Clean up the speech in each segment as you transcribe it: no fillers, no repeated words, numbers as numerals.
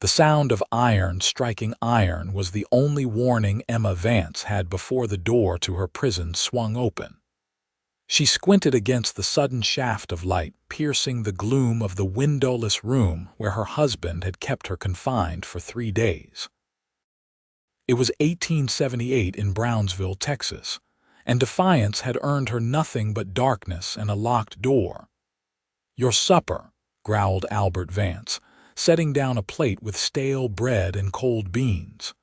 The sound of iron striking iron was the only warning Emma Vance had before the door to her prison swung open. She squinted against the sudden shaft of light piercing the gloom of the windowless room where her husband had kept her confined for 3 days. It was 1878 in Brownsville, Texas, and Defiance had earned her nothing but darkness and a locked door. "Your supper," growled Albert Vance, setting down a plate with stale bread and cold beans.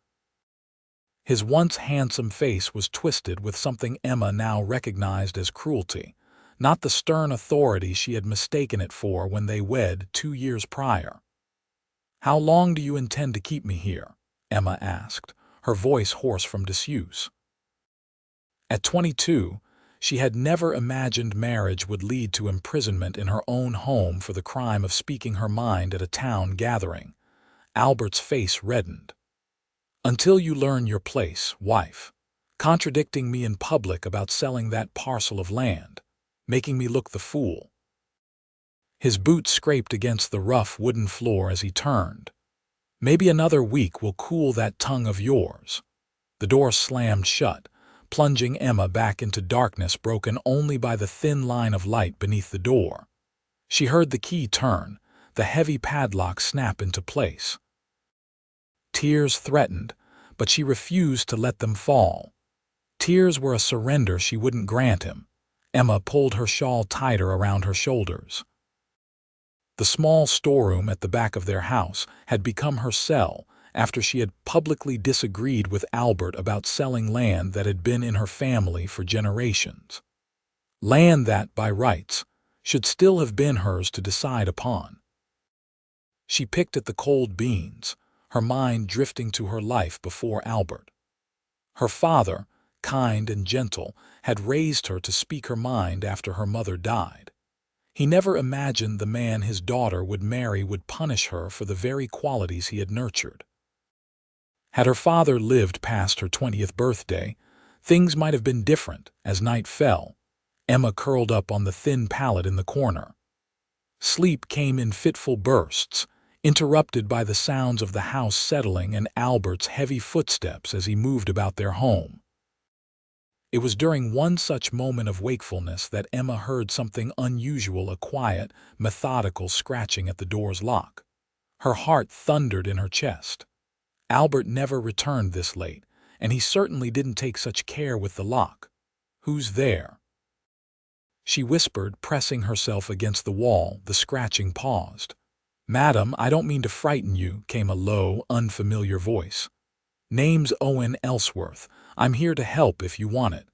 His once handsome face was twisted with something Emma now recognized as cruelty, not the stern authority she had mistaken it for when they wed 2 years prior. "How long do you intend to keep me here?" Emma asked, her voice hoarse from disuse. At 22, she had never imagined marriage would lead to imprisonment in her own home for the crime of speaking her mind at a town gathering. Albert's face reddened. "Until you learn your place, wife. Contradicting me in public about selling that parcel of land. Making me look the fool." His boots scraped against the rough wooden floor as he turned. "Maybe another week will cool that tongue of yours." The door slammed shut, plunging Emma back into darkness broken only by the thin line of light beneath the door. She heard the key turn, the heavy padlock snap into place. Tears threatened, but she refused to let them fall. Tears were a surrender she wouldn't grant him. Emma pulled her shawl tighter around her shoulders. The small storeroom at the back of their house had become her cell after she had publicly disagreed with Albert about selling land that had been in her family for generations. Land that, by rights, should still have been hers to decide upon. She picked at the cold beans, her mind drifting to her life before Albert. Her father, kind and gentle, had raised her to speak her mind after her mother died. He never imagined the man his daughter would marry would punish her for the very qualities he had nurtured. Had her father lived past her 20th birthday, things might have been different. As night fell, Emma curled up on the thin pallet in the corner. Sleep came in fitful bursts, interrupted by the sounds of the house settling and Albert's heavy footsteps as he moved about their home. It was during one such moment of wakefulness that Emma heard something unusual, a quiet, methodical scratching at the door's lock. Her heart thundered in her chest. Albert never returned this late, and he certainly didn't take such care with the lock. "Who's there?" she whispered, pressing herself against the wall. The scratching paused. "Madam, I don't mean to frighten you," came a low, unfamiliar voice. "Name's Owen Ellsworth. I'm here to help if you want it."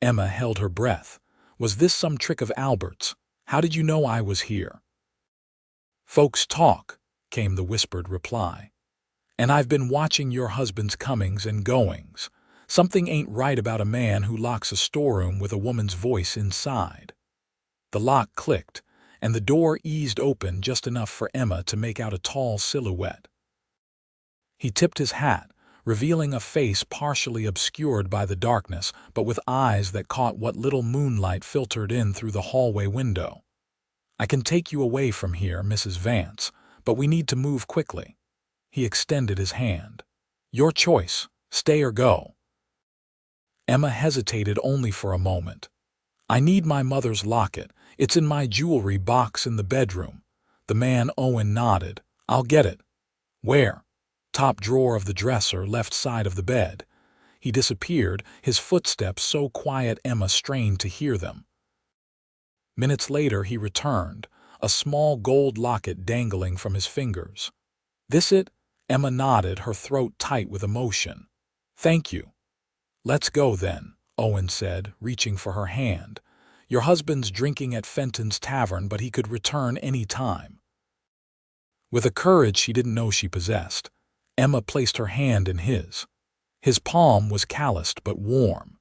Emma held her breath. Was this some trick of Albert's? "How did you know I was here?" "Folks talk," came the whispered reply. "And I've been watching your husband's comings and goings. Something ain't right about a man who locks a storeroom with a woman's voice inside." The lock clicked, and the door eased open just enough for Emma to make out a tall silhouette. He tipped his hat, revealing a face partially obscured by the darkness, but with eyes that caught what little moonlight filtered in through the hallway window. "I can take you away from here, Mrs. Vance, but we need to move quickly." He extended his hand. "Your choice, stay or go." Emma hesitated only for a moment. "I need my mother's locket. It's in my jewelry box in the bedroom." The man Owen nodded. "I'll get it." "Where?" "Top drawer of the dresser, left side of the bed." He disappeared, his footsteps so quiet Emma strained to hear them. Minutes later he returned, a small gold locket dangling from his fingers. "This it?" Emma nodded, her throat tight with emotion. "Thank you." "Let's go then," Owen said, reaching for her hand. "Your husband's drinking at Fenton's Tavern, but he could return any time." With a courage she didn't know she possessed, Emma placed her hand in his. His palm was calloused but warm.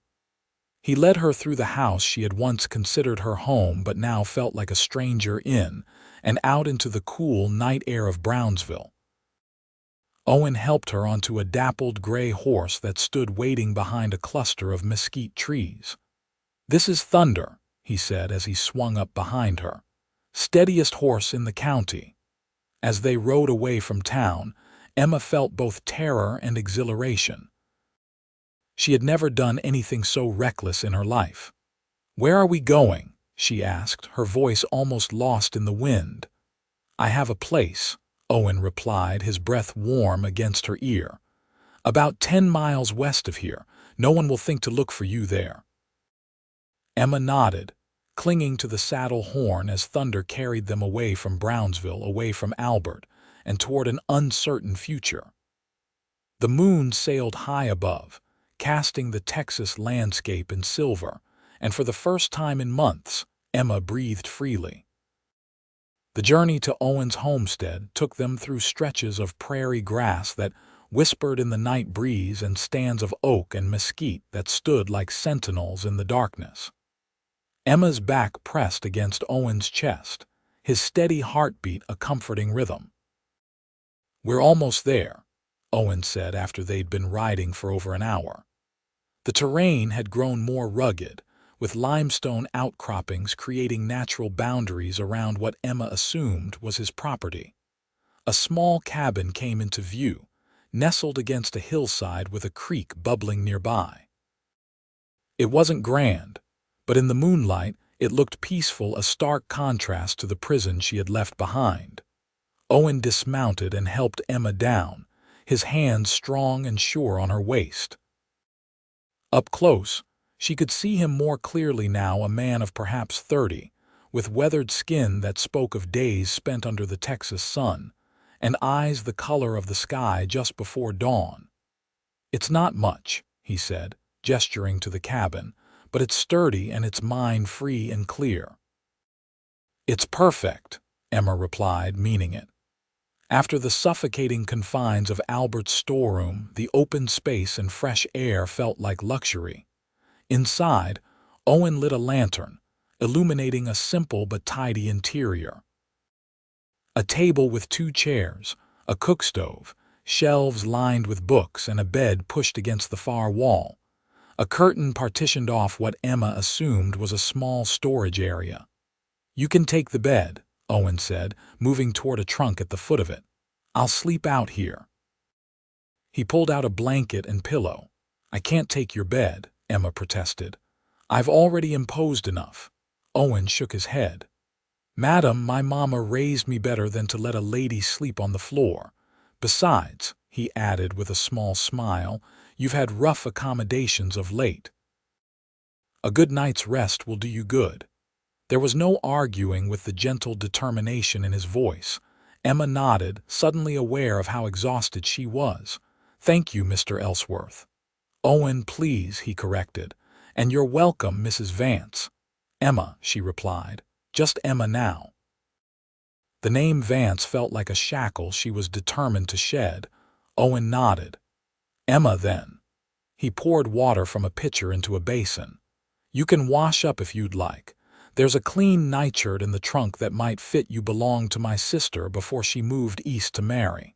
He led her through the house she had once considered her home but now felt like a stranger in, and out into the cool night air of Brownsville. Owen helped her onto a dappled gray horse that stood waiting behind a cluster of mesquite trees. "This is Thunder," he said as he swung up behind her. "Steadiest horse in the county." As they rode away from town, Emma felt both terror and exhilaration. She had never done anything so reckless in her life. "Where are we going?" she asked, her voice almost lost in the wind. "I have a place," Owen replied, his breath warm against her ear. "About 10 miles west of here. No one will think to look for you there." Emma nodded, clinging to the saddle horn as thunder carried them away from Brownsville, away from Albert, and toward an uncertain future. The moon sailed high above, casting the Texas landscape in silver, and for the first time in months, Emma breathed freely. The journey to Owen's homestead took them through stretches of prairie grass that whispered in the night breeze and stands of oak and mesquite that stood like sentinels in the darkness. Emma's back pressed against Owen's chest, his steady heartbeat a comforting rhythm. "We're almost there," Owen said after they'd been riding for over an hour. The terrain had grown more rugged, with limestone outcroppings creating natural boundaries around what Emma assumed was his property. A small cabin came into view, nestled against a hillside with a creek bubbling nearby. It wasn't grand, but in the moonlight it looked peaceful, a stark contrast to the prison she had left behind. Owen dismounted and helped Emma down, his hands strong and sure on her waist. Up close, she could see him more clearly now, a man of perhaps 30, with weathered skin that spoke of days spent under the Texas sun, and eyes the color of the sky just before dawn. "It's not much," he said, gesturing to the cabin, "but it's sturdy and its mind free and clear." "It's perfect," Emma replied, meaning it. After the suffocating confines of Albert's storeroom, the open space and fresh air felt like luxury. Inside, Owen lit a lantern, illuminating a simple but tidy interior. A table with 2 chairs, a cook stove, shelves lined with books, and a bed pushed against the far wall. A curtain partitioned off what Emma assumed was a small storage area. "You can take the bed," Owen said, moving toward a trunk at the foot of it. "I'll sleep out here." He pulled out a blanket and pillow. "I can't take your bed," Emma protested. "I've already imposed enough." Owen shook his head. "Madam, my mama raised me better than to let a lady sleep on the floor. Besides," he added with a small smile, "you've had rough accommodations of late. A good night's rest will do you good." There was no arguing with the gentle determination in his voice. Emma nodded, suddenly aware of how exhausted she was. "Thank you, Mr. Ellsworth." "Owen, please," he corrected. "And you're welcome, Mrs. Vance." "Emma," she replied. "Just Emma now." The name Vance felt like a shackle she was determined to shed. Owen nodded. "Emma, then." He poured water from a pitcher into a basin. "You can wash up if you'd like. There's a clean nightshirt in the trunk that might fit you, belonged to my sister before she moved east to marry."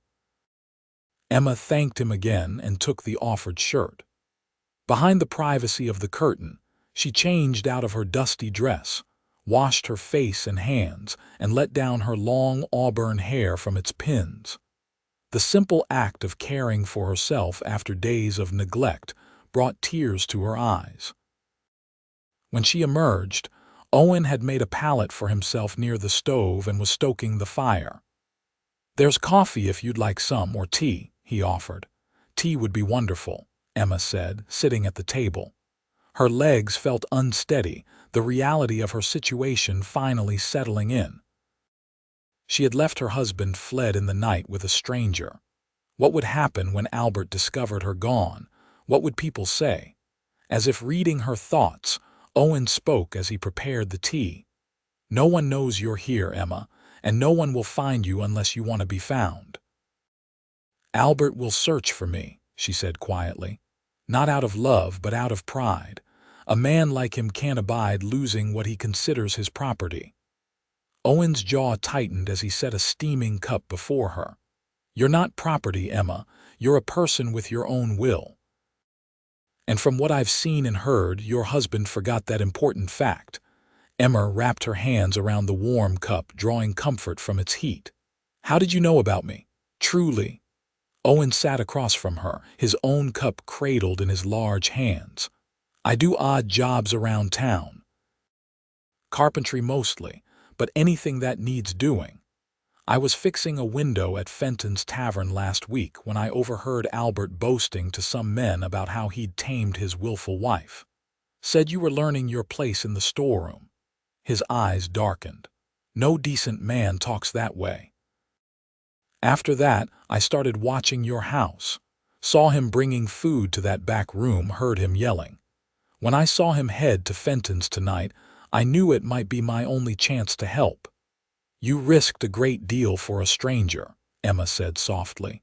Emma thanked him again and took the offered shirt. Behind the privacy of the curtain, she changed out of her dusty dress, washed her face and hands, and let down her long auburn hair from its pins. The simple act of caring for herself after days of neglect brought tears to her eyes. When she emerged, Owen had made a pallet for himself near the stove and was stoking the fire. "There's coffee if you'd like some, or tea," he offered. "Tea would be wonderful," Emma said, sitting at the table. Her legs felt unsteady, the reality of her situation finally settling in. She had left her husband, fled in the night with a stranger. What would happen when Albert discovered her gone? What would people say? As if reading her thoughts, Owen spoke as he prepared the tea. "No one knows you're here, Emma, and no one will find you unless you want to be found." "Albert will search for me," she said quietly. "Not out of love, but out of pride. A man like him can't abide losing what he considers his property." Owen's jaw tightened as he set a steaming cup before her. "You're not property, Emma. You're a person with your own will. And from what I've seen and heard, your husband forgot that important fact." Emma wrapped her hands around the warm cup, drawing comfort from its heat. "How did you know about me? Truly." Owen sat across from her, his own cup cradled in his large hands. I do odd jobs around town. Carpentry mostly, but anything that needs doing. I was fixing a window at Fenton's Tavern last week when I overheard Albert boasting to some men about how he'd tamed his willful wife. Said you were learning your place in the storeroom. His eyes darkened. No decent man talks that way. After that, I started watching your house. Saw him bringing food to that back room, heard him yelling. When I saw him head to Fenton's tonight, I knew it might be my only chance to help. You risked a great deal for a stranger, Emma said softly.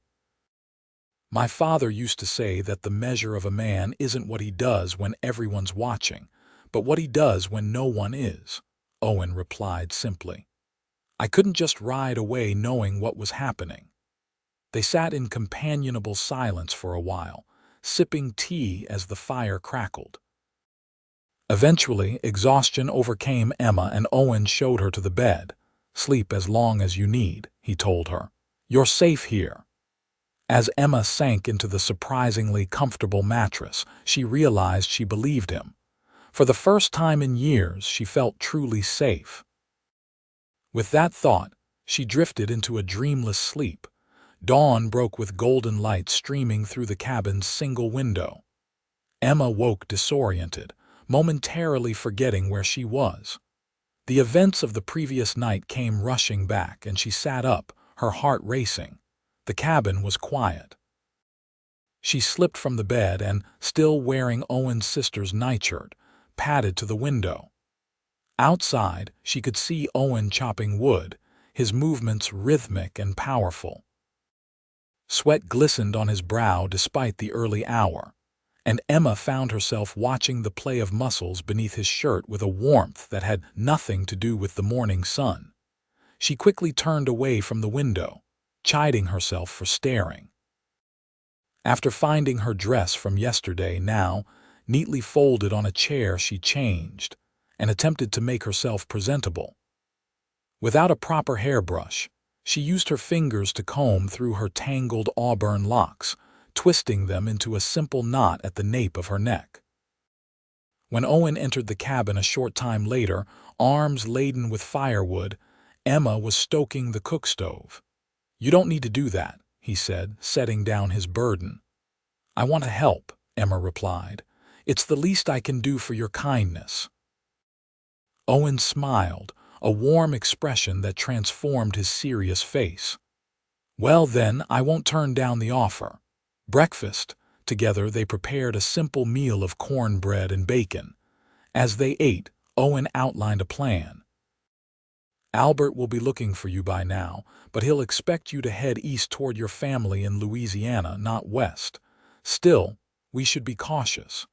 My father used to say that the measure of a man isn't what he does when everyone's watching, but what he does when no one is, Owen replied simply. I couldn't just ride away knowing what was happening. They sat in companionable silence for a while, sipping tea as the fire crackled. Eventually, exhaustion overcame Emma and Owen showed her to the bed. Sleep as long as you need, he told her. You're safe here. As Emma sank into the surprisingly comfortable mattress, she realized she believed him. For the first time in years, she felt truly safe. With that thought, she drifted into a dreamless sleep. Dawn broke with golden light streaming through the cabin's single window. Emma woke disoriented, momentarily forgetting where she was. The events of the previous night came rushing back, and she sat up, her heart racing. The cabin was quiet. She slipped from the bed and, still wearing Owen's sister's nightshirt, padded to the window. Outside, she could see Owen chopping wood, his movements rhythmic and powerful. Sweat glistened on his brow despite the early hour, and Emma found herself watching the play of muscles beneath his shirt with a warmth that had nothing to do with the morning sun. She quickly turned away from the window, chiding herself for staring. After finding her dress from yesterday now, neatly folded on a chair, she changed and attempted to make herself presentable. Without a proper hairbrush, she used her fingers to comb through her tangled auburn locks, twisting them into a simple knot at the nape of her neck. When Owen entered the cabin a short time later, arms laden with firewood, Emma was stoking the cook stove. You don't need to do that, he said, setting down his burden. I want to help, Emma replied. It's the least I can do for your kindness. Owen smiled, a warm expression that transformed his serious face. Well then, I won't turn down the offer. Breakfast. Together they prepared a simple meal of cornbread and bacon. As they ate, Owen outlined a plan. Albert will be looking for you by now, but he'll expect you to head east toward your family in Louisiana, not west. Still, we should be cautious.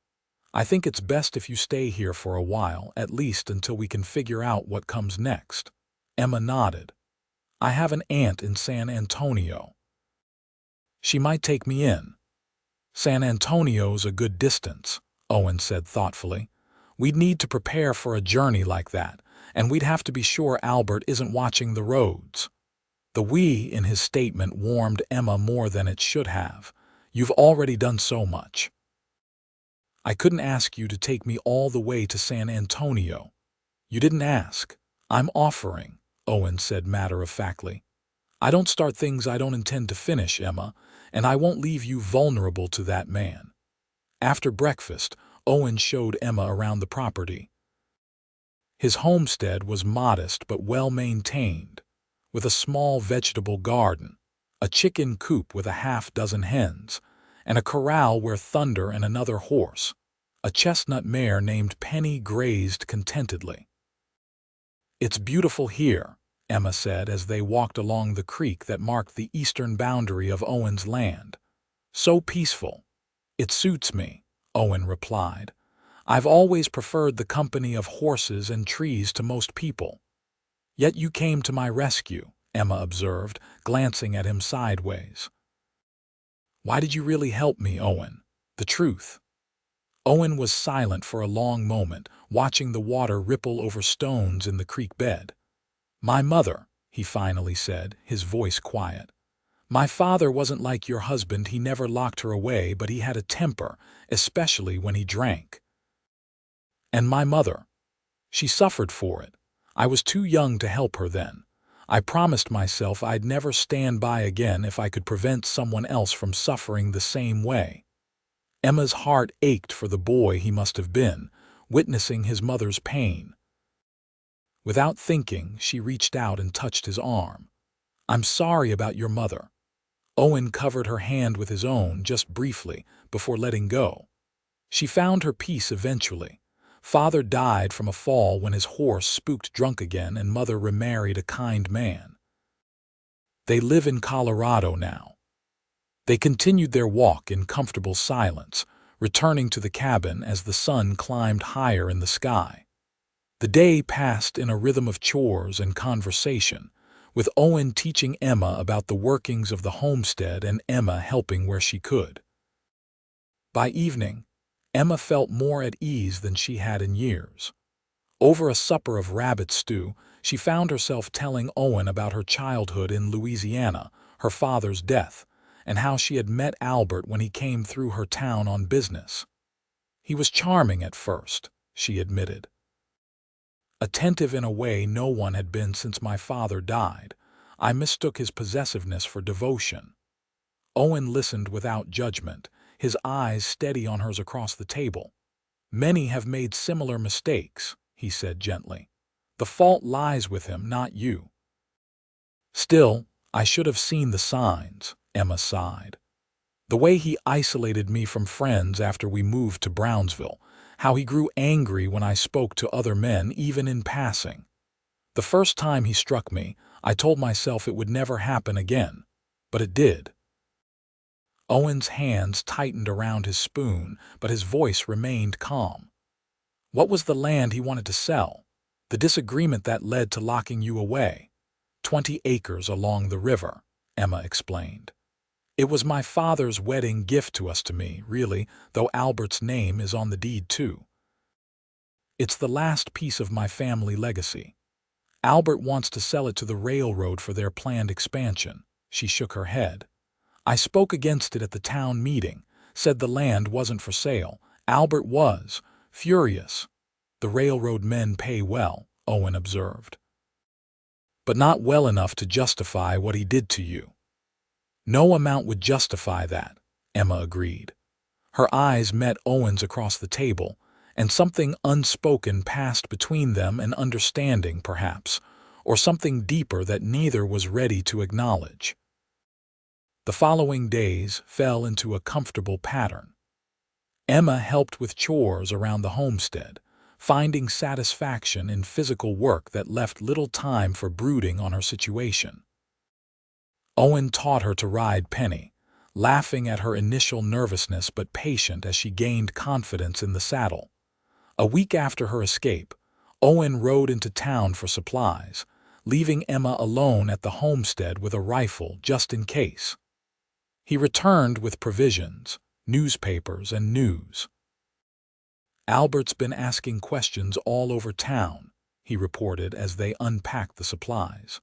I think it's best if you stay here for a while, at least until we can figure out what comes next. Emma nodded. I have an aunt in San Antonio. She might take me in. San Antonio's a good distance, Owen said thoughtfully. We'd need to prepare for a journey like that, and we'd have to be sure Albert isn't watching the roads. The "we" in his statement warmed Emma more than it should have. You've already done so much. I couldn't ask you to take me all the way to San Antonio. You didn't ask. I'm offering, Owen said matter-of-factly. I don't start things I don't intend to finish, Emma, and I won't leave you vulnerable to that man. After breakfast, Owen showed Emma around the property. His homestead was modest but well-maintained, with a small vegetable garden, a chicken coop with a half-dozen hens, and a corral where Thunder and another horse, a chestnut mare named Penny, grazed contentedly. It's beautiful here, Emma said as they walked along the creek that marked the eastern boundary of Owen's land. So peaceful. It suits me, Owen replied. I've always preferred the company of horses and trees to most people. Yet you came to my rescue, Emma observed, glancing at him sideways. Why did you really help me, Owen? The truth. Owen was silent for a long moment, watching the water ripple over stones in the creek bed. My mother, he finally said, his voice quiet. My father wasn't like your husband. He never locked her away, but he had a temper, especially when he drank. And my mother. She suffered for it. I was too young to help her then. I promised myself I'd never stand by again if I could prevent someone else from suffering the same way. Emma's heart ached for the boy he must have been, witnessing his mother's pain. Without thinking, she reached out and touched his arm. I'm sorry about your mother. Owen covered her hand with his own just briefly before letting go. She found her peace eventually. Father died from a fall when his horse spooked drunk again, and mother remarried a kind man. They live in Colorado now. They continued their walk in comfortable silence, returning to the cabin as the sun climbed higher in the sky. The day passed in a rhythm of chores and conversation, with Owen teaching Emma about the workings of the homestead and Emma helping where she could. By evening, Emma felt more at ease than she had in years. Over a supper of rabbit stew, she found herself telling Owen about her childhood in Louisiana, her father's death, and how she had met Albert when he came through her town on business. He was charming at first, she admitted. Attentive in a way no one had been since my father died. I mistook his possessiveness for devotion. Owen listened without judgment, his eyes steady on hers across the table. Many have made similar mistakes, he said gently. The fault lies with him, not you. Still, I should have seen the signs, Emma sighed. The way he isolated me from friends after we moved to Brownsville, how he grew angry when I spoke to other men, even in passing. The first time he struck me, I told myself it would never happen again, but it did. Owen's hands tightened around his spoon, but his voice remained calm. What was the land he wanted to sell? The disagreement that led to locking you away? 20 acres along the river, Emma explained. It was my father's wedding gift to me, really, though Albert's name is on the deed too. It's the last piece of my family legacy. Albert wants to sell it to the railroad for their planned expansion. She shook her head. I spoke against it at the town meeting, said the land wasn't for sale. Albert was furious. The railroad men pay well, Owen observed. But not well enough to justify what he did to you. No amount would justify that, Emma agreed. Her eyes met Owen's across the table, and something unspoken passed between them, an understanding, perhaps, or something deeper that neither was ready to acknowledge. The following days fell into a comfortable pattern. Emma helped with chores around the homestead, finding satisfaction in physical work that left little time for brooding on her situation. Owen taught her to ride Penny, laughing at her initial nervousness but patient as she gained confidence in the saddle. A week after her escape, Owen rode into town for supplies, leaving Emma alone at the homestead with a rifle just in case. He returned with provisions, newspapers, and news. Albert's been asking questions all over town, he reported as they unpacked the supplies.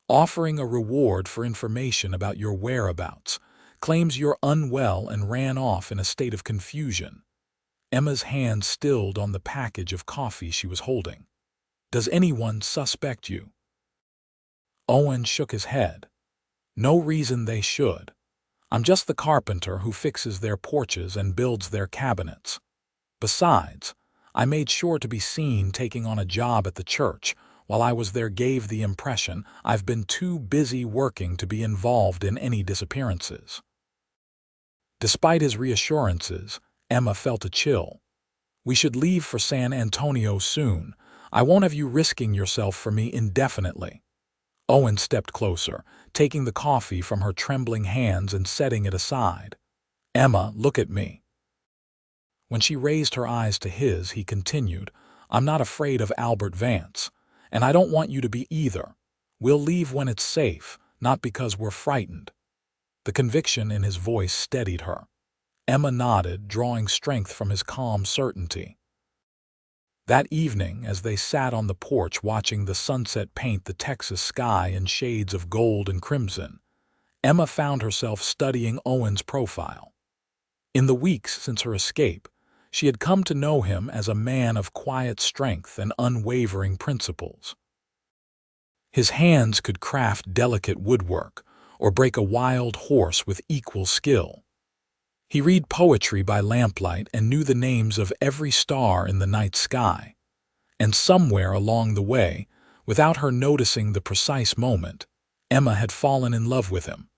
Offering a reward for information about your whereabouts, claims you're unwell and ran off in a state of confusion. Emma's hand stilled on the package of coffee she was holding. Does anyone suspect you? Owen shook his head. No reason they should. I'm just the carpenter who fixes their porches and builds their cabinets. Besides, I made sure to be seen taking on a job at the church. While I was there, gave the impression I've been too busy working to be involved in any disappearances. Despite his reassurances, Emma felt a chill. We should leave for San Antonio soon. I won't have you risking yourself for me indefinitely. Owen stepped closer, taking the coffee from her trembling hands and setting it aside. Emma, look at me. When she raised her eyes to his, he continued, I'm not afraid of Albert Vance. And I don't want you to be either. We'll leave when it's safe, not because we're frightened. The conviction in his voice steadied her. Emma nodded, drawing strength from his calm certainty. That evening, as they sat on the porch watching the sunset paint the Texas sky in shades of gold and crimson, Emma found herself studying Owen's profile. In the weeks since her escape, she had come to know him as a man of quiet strength and unwavering principles. His hands could craft delicate woodwork or break a wild horse with equal skill. He read poetry by lamplight and knew the names of every star in the night sky. And somewhere along the way, without her noticing the precise moment, Emma had fallen in love with him.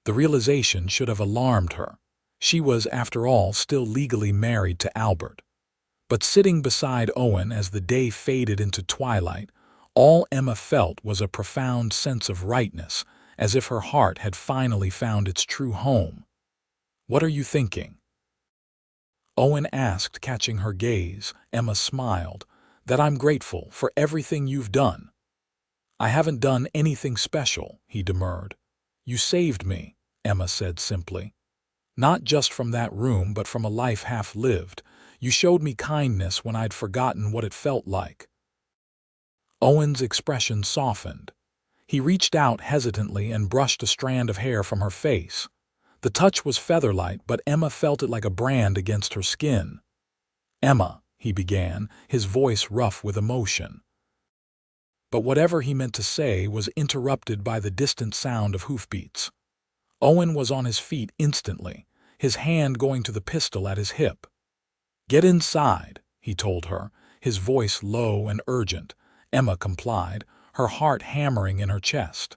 The realization should have alarmed her. She was, after all, still legally married to Albert. But sitting beside Owen as the day faded into twilight, all Emma felt was a profound sense of rightness, as if her heart had finally found its true home. "What are you thinking?" Owen asked, catching her gaze. Emma smiled. "That I'm grateful for everything you've done." "I haven't done anything special," he demurred. "You saved me," Emma said simply. "Not just from that room, but from a life half lived. You showed me kindness when I'd forgotten what it felt like." Owen's expression softened. He reached out hesitantly and brushed a strand of hair from her face. The touch was featherlight, but Emma felt it like a brand against her skin. "Emma," he began, his voice rough with emotion. But whatever he meant to say was interrupted by the distant sound of hoofbeats. Owen was on his feet instantly, his hand going to the pistol at his hip. "Get inside," he told her, his voice low and urgent. Emma complied, her heart hammering in her chest.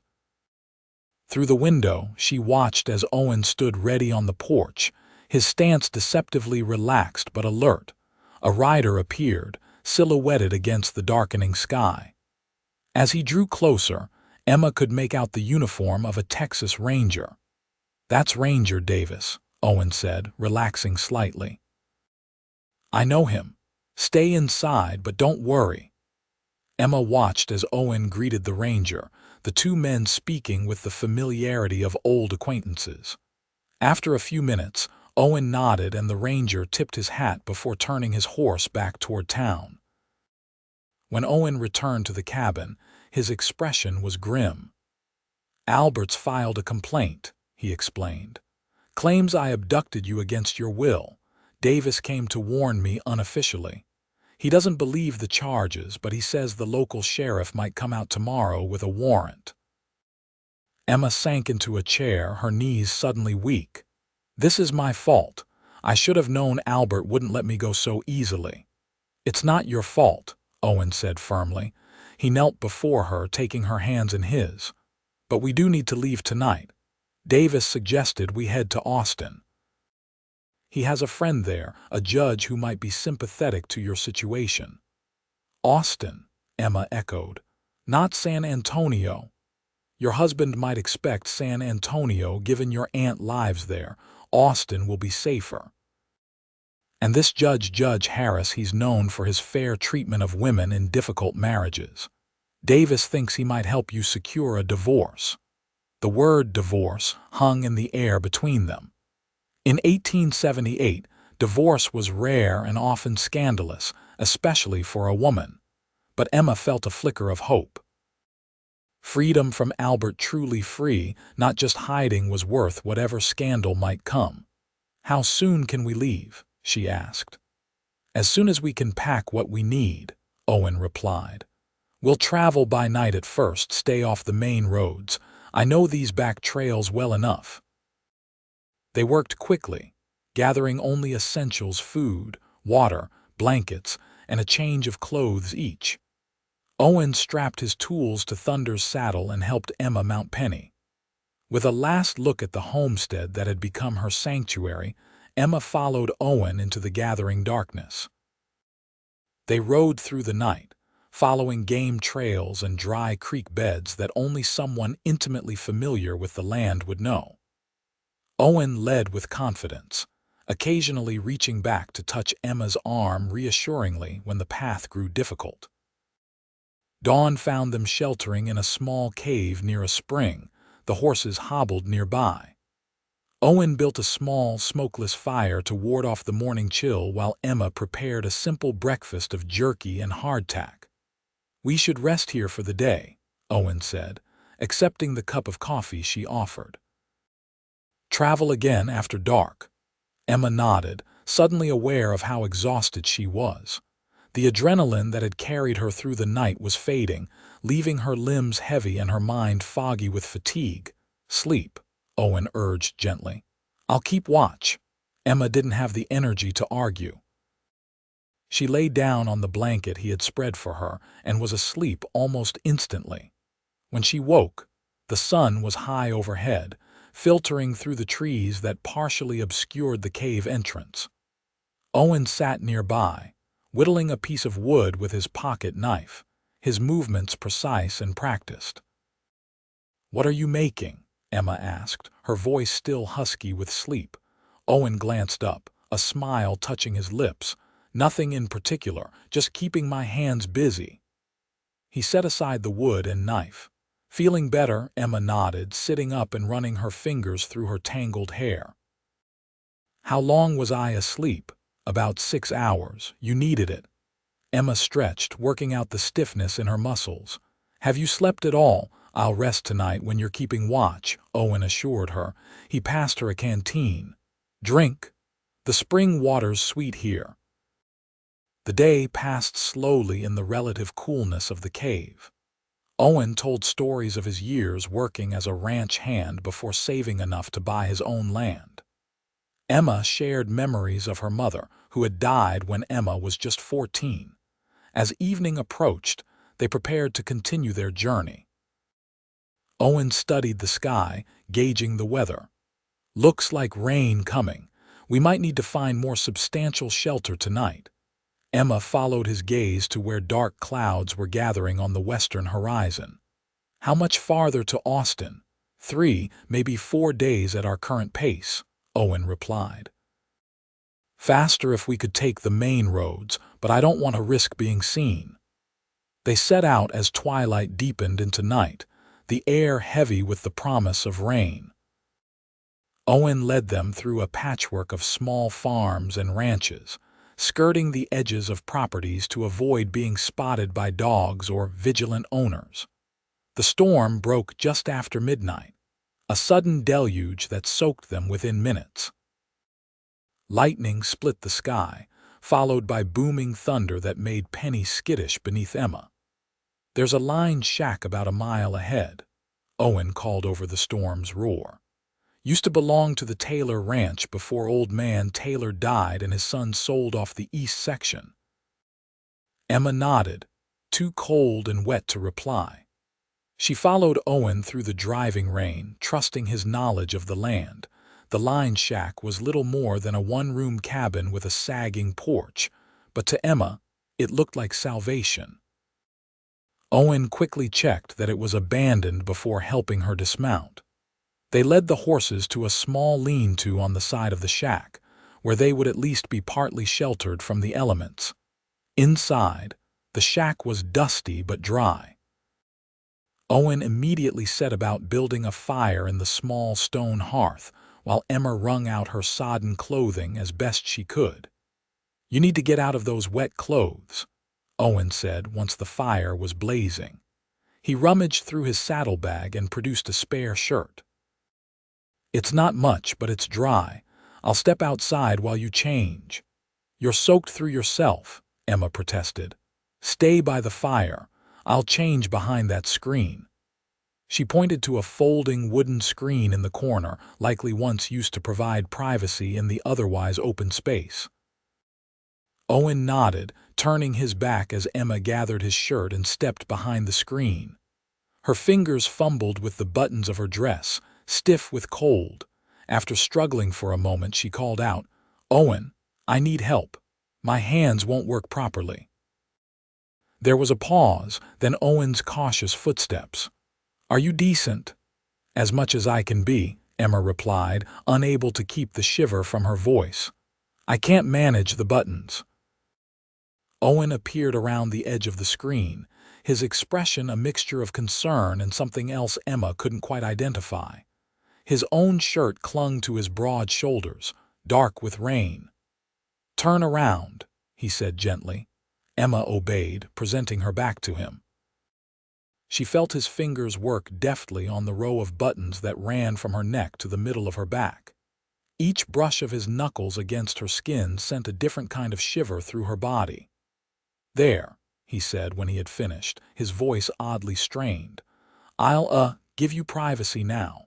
Through the window, she watched as Owen stood ready on the porch, his stance deceptively relaxed but alert. A rider appeared, silhouetted against the darkening sky. As he drew closer, Emma could make out the uniform of a Texas Ranger. "That's Ranger Davis," Owen said, relaxing slightly. "I know him. Stay inside, but don't worry." Emma watched as Owen greeted the Ranger, the two men speaking with the familiarity of old acquaintances. After a few minutes, Owen nodded and the Ranger tipped his hat before turning his horse back toward town. When Owen returned to the cabin, his expression was grim. "Albert's filed a complaint," he explained. "Claims I abducted you against your will. Davis came to warn me unofficially. He doesn't believe the charges, but he says the local sheriff might come out tomorrow with a warrant." Emma sank into a chair, her knees suddenly weak. "This is my fault. I should have known Albert wouldn't let me go so easily." "It's not your fault," Owen said firmly. He knelt before her, taking her hands in his. "But we do need to leave tonight. Davis suggested we head to Austin. He has a friend there, a judge who might be sympathetic to your situation." "Austin," Emma echoed. "Not San Antonio." "Your husband might expect San Antonio given your aunt lives there. Austin will be safer. And this Judge Harris, he's known for his fair treatment of women in difficult marriages. Davis thinks he might help you secure a divorce." The word divorce hung in the air between them. In 1878, divorce was rare and often scandalous, especially for a woman. But Emma felt a flicker of hope. Freedom from Albert, truly free, not just hiding, was worth whatever scandal might come. "How soon can we leave?" she asked. "As soon as we can pack what we need," Owen replied. "We'll travel by night at first, stay off the main roads. I know these back trails well enough." They worked quickly, gathering only essentials: food, water, blankets, and a change of clothes each. Owen strapped his tools to Thunder's saddle and helped Emma mount Penny. With a last look at the homestead that had become her sanctuary, Emma followed Owen into the gathering darkness. They rode through the night, following game trails and dry creek beds that only someone intimately familiar with the land would know. Owen led with confidence, occasionally reaching back to touch Emma's arm reassuringly when the path grew difficult. Dawn found them sheltering in a small cave near a spring, the horses hobbled nearby. Owen built a small, smokeless fire to ward off the morning chill while Emma prepared a simple breakfast of jerky and hardtack. "We should rest here for the day," Owen said, accepting the cup of coffee she offered. Travel again after dark. Emma nodded, suddenly aware of how exhausted she was. The adrenaline that had carried her through the night was fading, leaving her limbs heavy and her mind foggy with fatigue. Sleep, Owen urged gently. I'll keep watch. Emma didn't have the energy to argue. She lay down on the blanket he had spread for her and was asleep almost instantly. When she woke, the sun was high overhead, filtering through the trees that partially obscured the cave entrance. Owen sat nearby, whittling a piece of wood with his pocket knife, his movements precise and practiced. "What are you making?" Emma asked, her voice still husky with sleep. Owen glanced up, a smile touching his lips. "Nothing in particular, just keeping my hands busy." He set aside the wood and knife. Feeling better, Emma nodded, sitting up and running her fingers through her tangled hair. "How long was I asleep?" "About 6 hours. You needed it." Emma stretched, working out the stiffness in her muscles. "Have you slept at all?" "I'll rest tonight when you're keeping watch," Owen assured her. He passed her a canteen. "Drink. The spring water's sweet here." The day passed slowly in the relative coolness of the cave. Owen told stories of his years working as a ranch hand before saving enough to buy his own land. Emma shared memories of her mother, who had died when Emma was just 14. As evening approached, they prepared to continue their journey. Owen studied the sky, gauging the weather. "Looks like rain coming. We might need to find more substantial shelter tonight." Emma followed his gaze to where dark clouds were gathering on the western horizon. "How much farther to Austin?" 3, maybe 4 days at our current pace," Owen replied. "Faster if we could take the main roads, but I don't want to risk being seen." They set out as twilight deepened into night, the air heavy with the promise of rain. Owen led them through a patchwork of small farms and ranches, skirting the edges of properties to avoid being spotted by dogs or vigilant owners. The storm broke just after midnight, a sudden deluge that soaked them within minutes. Lightning split the sky, followed by booming thunder that made Penny skittish beneath Emma. "There's a lined shack about a mile ahead," Owen called over the storm's roar. "Used to belong to the Taylor Ranch before old man Taylor died and his son sold off the east section." Emma nodded, too cold and wet to reply. She followed Owen through the driving rain, trusting his knowledge of the land. The lined shack was little more than a one-room cabin with a sagging porch, but to Emma, it looked like salvation. Owen quickly checked that it was abandoned before helping her dismount. They led the horses to a small lean-to on the side of the shack, where they would at least be partly sheltered from the elements. Inside, the shack was dusty but dry. Owen immediately set about building a fire in the small stone hearth, while Emma wrung out her sodden clothing as best she could. "You need to get out of those wet clothes," Owen said once the fire was blazing. He rummaged through his saddlebag and produced a spare shirt. "It's not much, but it's dry. I'll step outside while you change." "You're soaked through yourself," Emma protested. "Stay by the fire. I'll change behind that screen." She pointed to a folding wooden screen in the corner, likely once used to provide privacy in the otherwise open space. Owen nodded, turning his back as Emma gathered his shirt and stepped behind the screen. Her fingers fumbled with the buttons of her dress, stiff with cold. After struggling for a moment, she called out, "Owen, I need help. My hands won't work properly." There was a pause, then Owen's cautious footsteps. "Are you decent?" "As much as I can be," Emma replied, unable to keep the shiver from her voice. "I can't manage the buttons." Owen appeared around the edge of the screen, his expression a mixture of concern and something else Emma couldn't quite identify. His own shirt clung to his broad shoulders, dark with rain. "Turn around," he said gently. Emma obeyed, presenting her back to him. She felt his fingers work deftly on the row of buttons that ran from her neck to the middle of her back. Each brush of his knuckles against her skin sent a different kind of shiver through her body. "There," he said when he had finished, his voice oddly strained. "I'll, give you privacy now."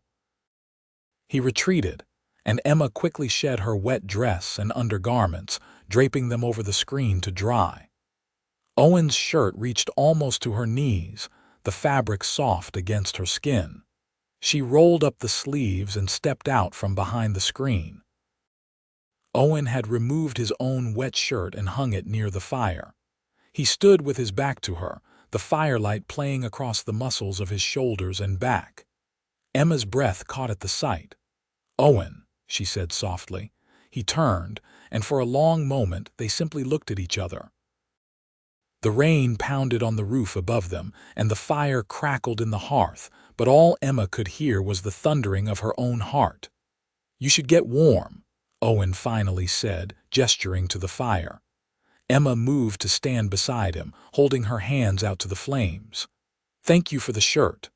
He retreated, and Emma quickly shed her wet dress and undergarments, draping them over the screen to dry. Owen's shirt reached almost to her knees, the fabric soft against her skin. She rolled up the sleeves and stepped out from behind the screen. Owen had removed his own wet shirt and hung it near the fire. He stood with his back to her, the firelight playing across the muscles of his shoulders and back. Emma's breath caught at the sight. "Owen," she said softly. He turned, and for a long moment they simply looked at each other. The rain pounded on the roof above them, and the fire crackled in the hearth, but all Emma could hear was the thundering of her own heart. "You should get warm," Owen finally said, gesturing to the fire. Emma moved to stand beside him, holding her hands out to the flames. "Thank you for the shirt."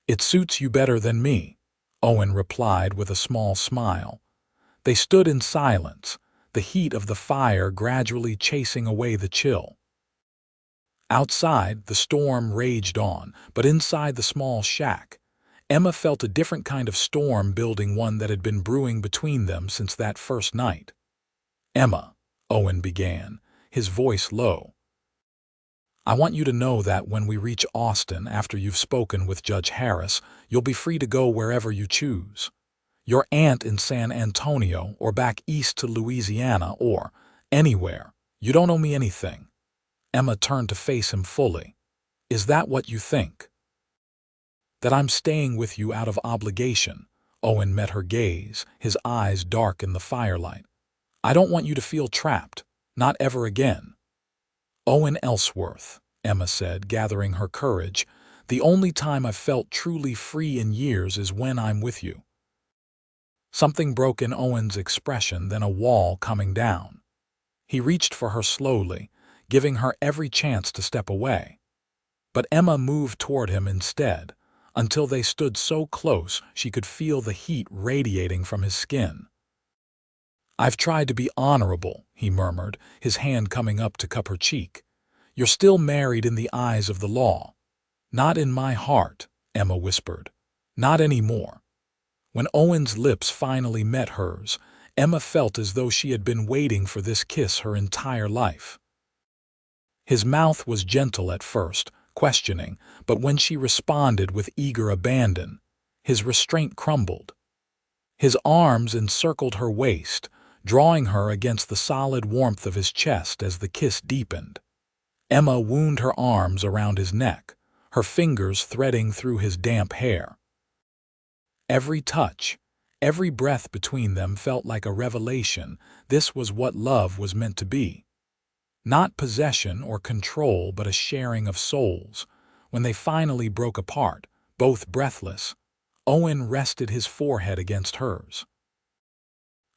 "It suits you better than me," Owen replied with a small smile. They stood in silence, the heat of the fire gradually chasing away the chill. Outside, the storm raged on, but inside the small shack, Emma felt a different kind of storm building, one that had been brewing between them since that first night. "Emma," Owen began, his voice low, "I want you to know that when we reach Austin after you've spoken with Judge Harris, you'll be free to go wherever you choose. Your aunt in San Antonio or back east to Louisiana or anywhere. You don't owe me anything." Emma turned to face him fully. "Is that what you think?" "That I'm staying with you out of obligation." Owen met her gaze, his eyes dark in the firelight. "I don't want you to feel trapped. Not ever again." "Owen Ellsworth," Emma said, gathering her courage, "the only time I've felt truly free in years is when I'm with you." Something broke in Owen's expression, then a wall coming down. He reached for her slowly, giving her every chance to step away. But Emma moved toward him instead, until they stood so close she could feel the heat radiating from his skin. "I've tried to be honorable," he murmured, his hand coming up to cup her cheek. "You're still married in the eyes of the law." "Not in my heart," Emma whispered. "Not anymore." When Owen's lips finally met hers, Emma felt as though she had been waiting for this kiss her entire life. His mouth was gentle at first, questioning, but when she responded with eager abandon, his restraint crumbled. His arms encircled her waist, drawing her against the solid warmth of his chest as the kiss deepened. Emma wound her arms around his neck, her fingers threading through his damp hair. Every touch, every breath between them felt like a revelation. This was what love was meant to be. Not possession or control, but a sharing of souls. When they finally broke apart, both breathless, Owen rested his forehead against hers.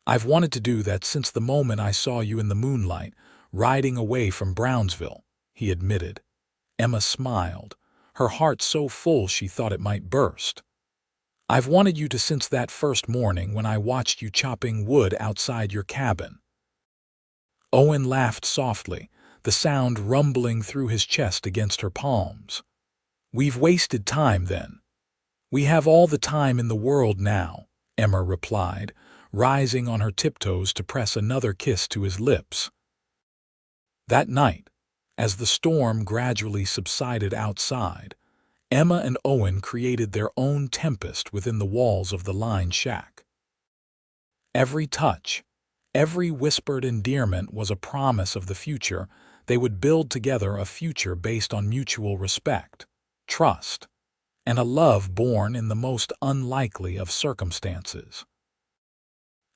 "I've wanted to do that since the moment I saw you in the moonlight, riding away from Brownsville," he admitted. Emma smiled, her heart so full she thought it might burst. "I've wanted you to since that first morning when I watched you chopping wood outside your cabin." Owen laughed softly, the sound rumbling through his chest against her palms. "We've wasted time then." "We have all the time in the world now," Emma replied, rising on her tiptoes to press another kiss to his lips. That night, as the storm gradually subsided outside, Emma and Owen created their own tempest within the walls of the lined shack. Every touch, every whispered endearment was a promise of the future. They would build together a future based on mutual respect, trust, and a love born in the most unlikely of circumstances.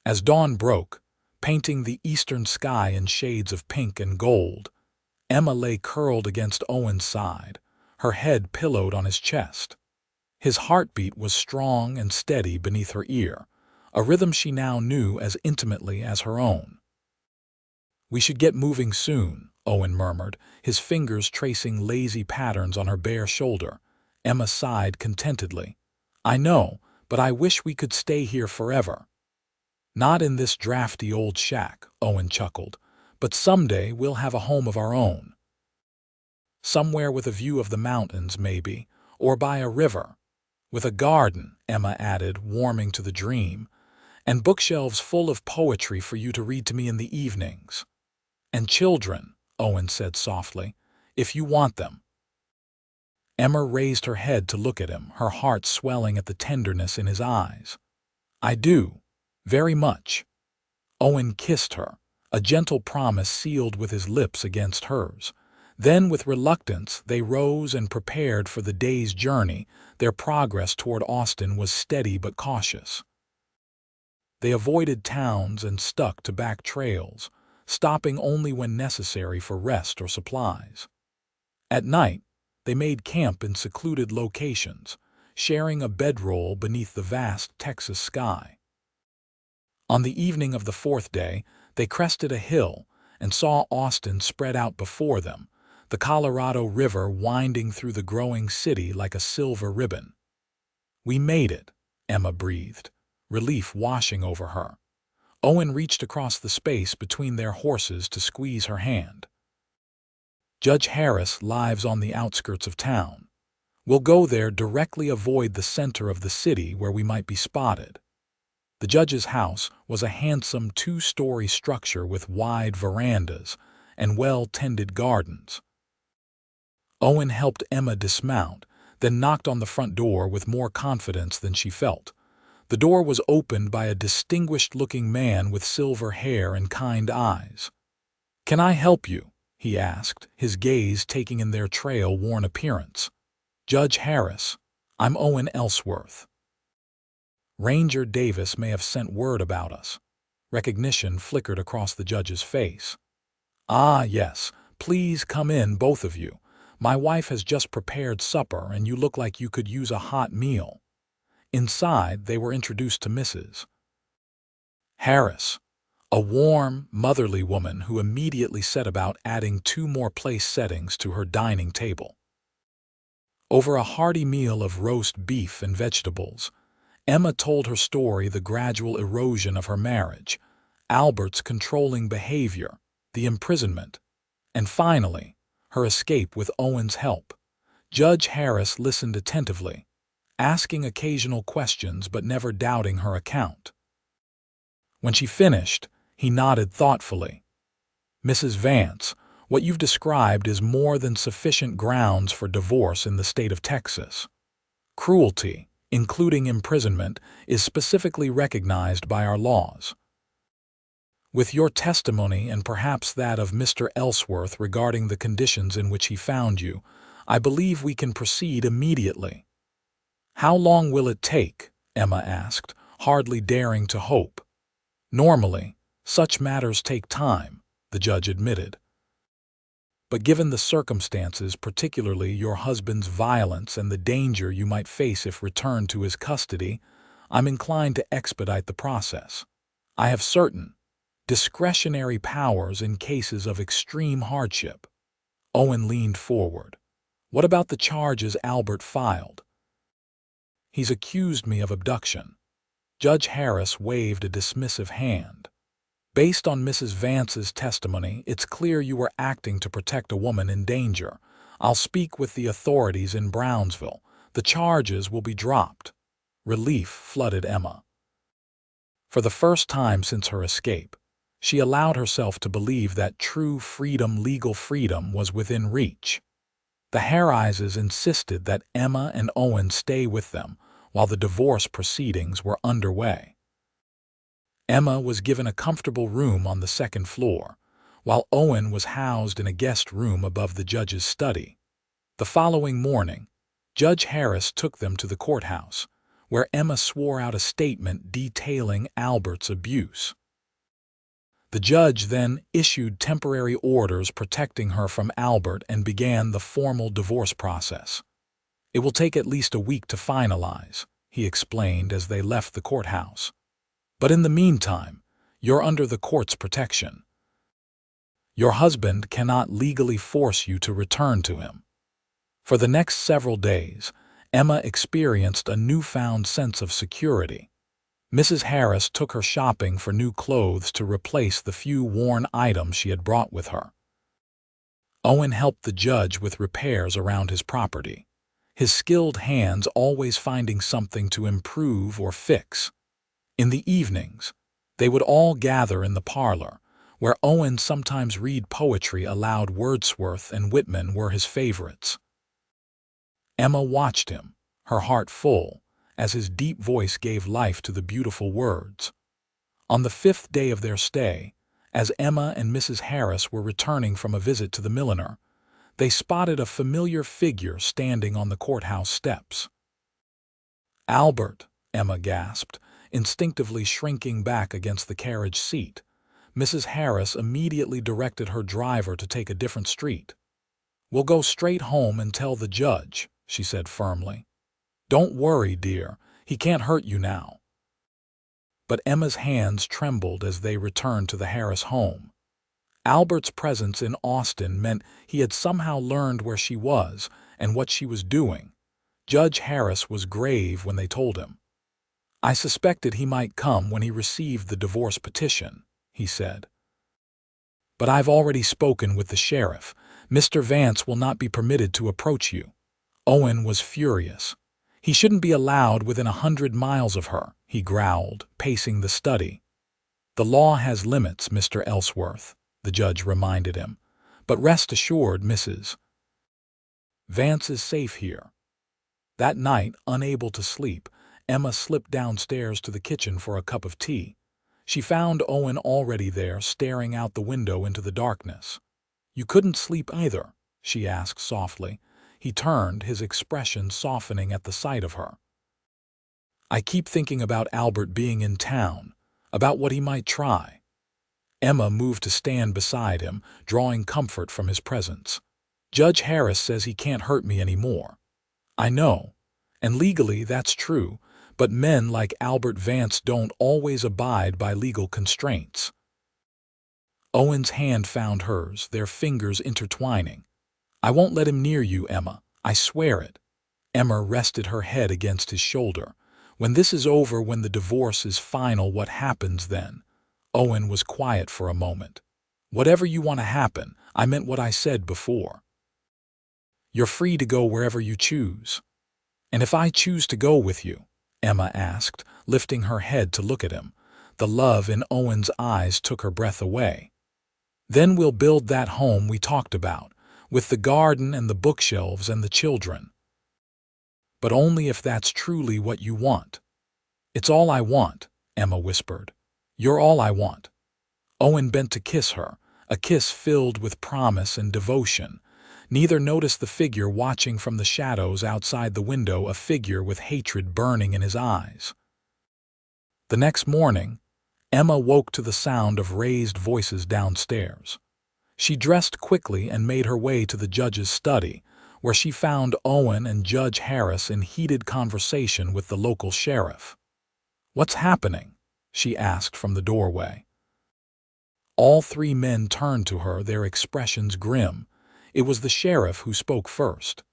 As dawn broke, painting the eastern sky in shades of pink and gold, Emma lay curled against Owen's side, her head pillowed on his chest. His heartbeat was strong and steady beneath her ear, a rhythm she now knew as intimately as her own. "We should get moving soon," Owen murmured, his fingers tracing lazy patterns on her bare shoulder. Emma sighed contentedly. I know, but I wish we could stay here forever. Not in this drafty old shack, Owen chuckled, but someday we'll have a home of our own. Somewhere with a view of the mountains, maybe, or by a river. With a garden, Emma added, warming to the dream, and bookshelves full of poetry for you to read to me in the evenings. And children, Owen said softly, if you want them. Emma raised her head to look at him, her heart swelling at the tenderness in his eyes. I do, very much. Owen kissed her, a gentle promise sealed with his lips against hers. Then, with reluctance, they rose and prepared for the day's journey. Their progress toward Austin was steady but cautious. They avoided towns and stuck to back trails, stopping only when necessary for rest or supplies. At night, they made camp in secluded locations, sharing a bedroll beneath the vast Texas sky. On the evening of the fourth day, they crested a hill and saw Austin spread out before them, the Colorado River winding through the growing city like a silver ribbon. We made it, Emma breathed, relief washing over her. Owen reached across the space between their horses to squeeze her hand. Judge Harris lives on the outskirts of town. We'll go there, directly avoid the center of the city where we might be spotted. The judge's house was a handsome two-story structure with wide verandas and well-tended gardens. Owen helped Emma dismount, then knocked on the front door with more confidence than she felt. The door was opened by a distinguished-looking man with silver hair and kind eyes. "Can I help you?" he asked, his gaze taking in their trail-worn appearance. "Judge Harris, I'm Owen Ellsworth. Ranger Davis may have sent word about us." Recognition flickered across the judge's face. "Ah, yes. Please come in, both of you. My wife has just prepared supper, and you look like you could use a hot meal." Inside, they were introduced to Mrs. Harris, a warm, motherly woman who immediately set about adding 2 more place settings to her dining table. Over a hearty meal of roast beef and vegetables, Emma told her story: the gradual erosion of her marriage, Albert's controlling behavior, the imprisonment, and finally, her escape with Owen's help. Judge Harris listened attentively, asking occasional questions but never doubting her account. When she finished, he nodded thoughtfully. "Mrs. Vance, what you've described is more than sufficient grounds for divorce in the state of Texas. Cruelty, including imprisonment, is specifically recognized by our laws. With your testimony and perhaps that of Mr. Ellsworth regarding the conditions in which he found you, I believe we can proceed immediately." "How long will it take?" Emma asked, hardly daring to hope. "Normally, such matters take time," the judge admitted. "But given the circumstances, particularly your husband's violence and the danger you might face if returned to his custody, I'm inclined to expedite the process. I have certain discretionary powers in cases of extreme hardship." Owen leaned forward. "What about the charges Albert filed?" "He's accused me of abduction." Judge Harris waved a dismissive hand. "Based on Mrs. Vance's testimony, it's clear you were acting to protect a woman in danger. I'll speak with the authorities in Brownsville. The charges will be dropped." Relief flooded Emma. For the first time since her escape, she allowed herself to believe that true freedom, legal freedom, was within reach. The Harrises insisted that Emma and Owen stay with them while the divorce proceedings were underway. Emma was given a comfortable room on the second floor, while Owen was housed in a guest room above the judge's study. The following morning, Judge Harris took them to the courthouse, where Emma swore out a statement detailing Albert's abuse. The judge then issued temporary orders protecting her from Albert and began the formal divorce process. "It will take at least a week to finalize," he explained as they left the courthouse. "But in the meantime, you're under the court's protection. Your husband cannot legally force you to return to him. For the next several days, Emma experienced a newfound sense of security. Mrs. Harris took her shopping for new clothes to replace the few worn items she had brought with her. Owen helped the judge with repairs around his property, his skilled hands always finding something to improve or fix. In the evenings, they would all gather in the parlor, where Owen sometimes read poetry aloud. Wordsworth and Whitman were his favorites. Emma watched him, her heart full, as his deep voice gave life to the beautiful words. On the 5th day of their stay, as Emma and Mrs. Harris were returning from a visit to the milliner, they spotted a familiar figure standing on the courthouse steps. "Albert," Emma gasped, instinctively shrinking back against the carriage seat. Mrs. Harris immediately directed her driver to take a different street. "We'll go straight home and tell the judge," she said firmly. "Don't worry, dear, he can't hurt you now." But Emma's hands trembled as they returned to the Harris home. Albert's presence in Austin meant he had somehow learned where she was and what she was doing. Judge Harris was grave when they told him. "I suspected he might come when he received the divorce petition," he said. "But I've already spoken with the sheriff. Mr. Vance will not be permitted to approach you." Owen was furious. "He shouldn't be allowed within 100 miles of her," he growled, pacing the study. "The law has limits, Mr. Ellsworth," the judge reminded him. "But rest assured, Mrs. Vance is safe here." That night, unable to sleep, Emma slipped downstairs to the kitchen for a cup of tea. She found Owen already there, staring out the window into the darkness. "You couldn't sleep either?" she asked softly. He turned, his expression softening at the sight of her. "I keep thinking about Albert being in town, about what he might try." Emma moved to stand beside him, drawing comfort from his presence. "Judge Harris says he can't hurt me anymore." "I know, and legally that's true, but men like Albert Vance don't always abide by legal constraints." Owen's hand found hers, their fingers intertwining. "I won't let him near you, Emma. I swear it." Emma rested her head against his shoulder. "When this is over, when the divorce is final, what happens then?" Owen was quiet for a moment. "Whatever you want to happen, I meant what I said before. You're free to go wherever you choose." "And if I choose to go with you?" Emma asked, lifting her head to look at him. The love in Owen's eyes took her breath away. "Then we'll build that home we talked about, with the garden and the bookshelves and the children." "But only if that's truly what you want." "It's all I want," Emma whispered. "You're all I want." Owen bent to kiss her, a kiss filled with promise and devotion. Neither noticed the figure watching from the shadows outside the window, a figure with hatred burning in his eyes. The next morning, Emma woke to the sound of raised voices downstairs. She dressed quickly and made her way to the judge's study, where she found Owen and Judge Harris in heated conversation with the local sheriff. "What's happening?" she asked from the doorway. All three men turned to her, their expressions grim. It was the sheriff who spoke first.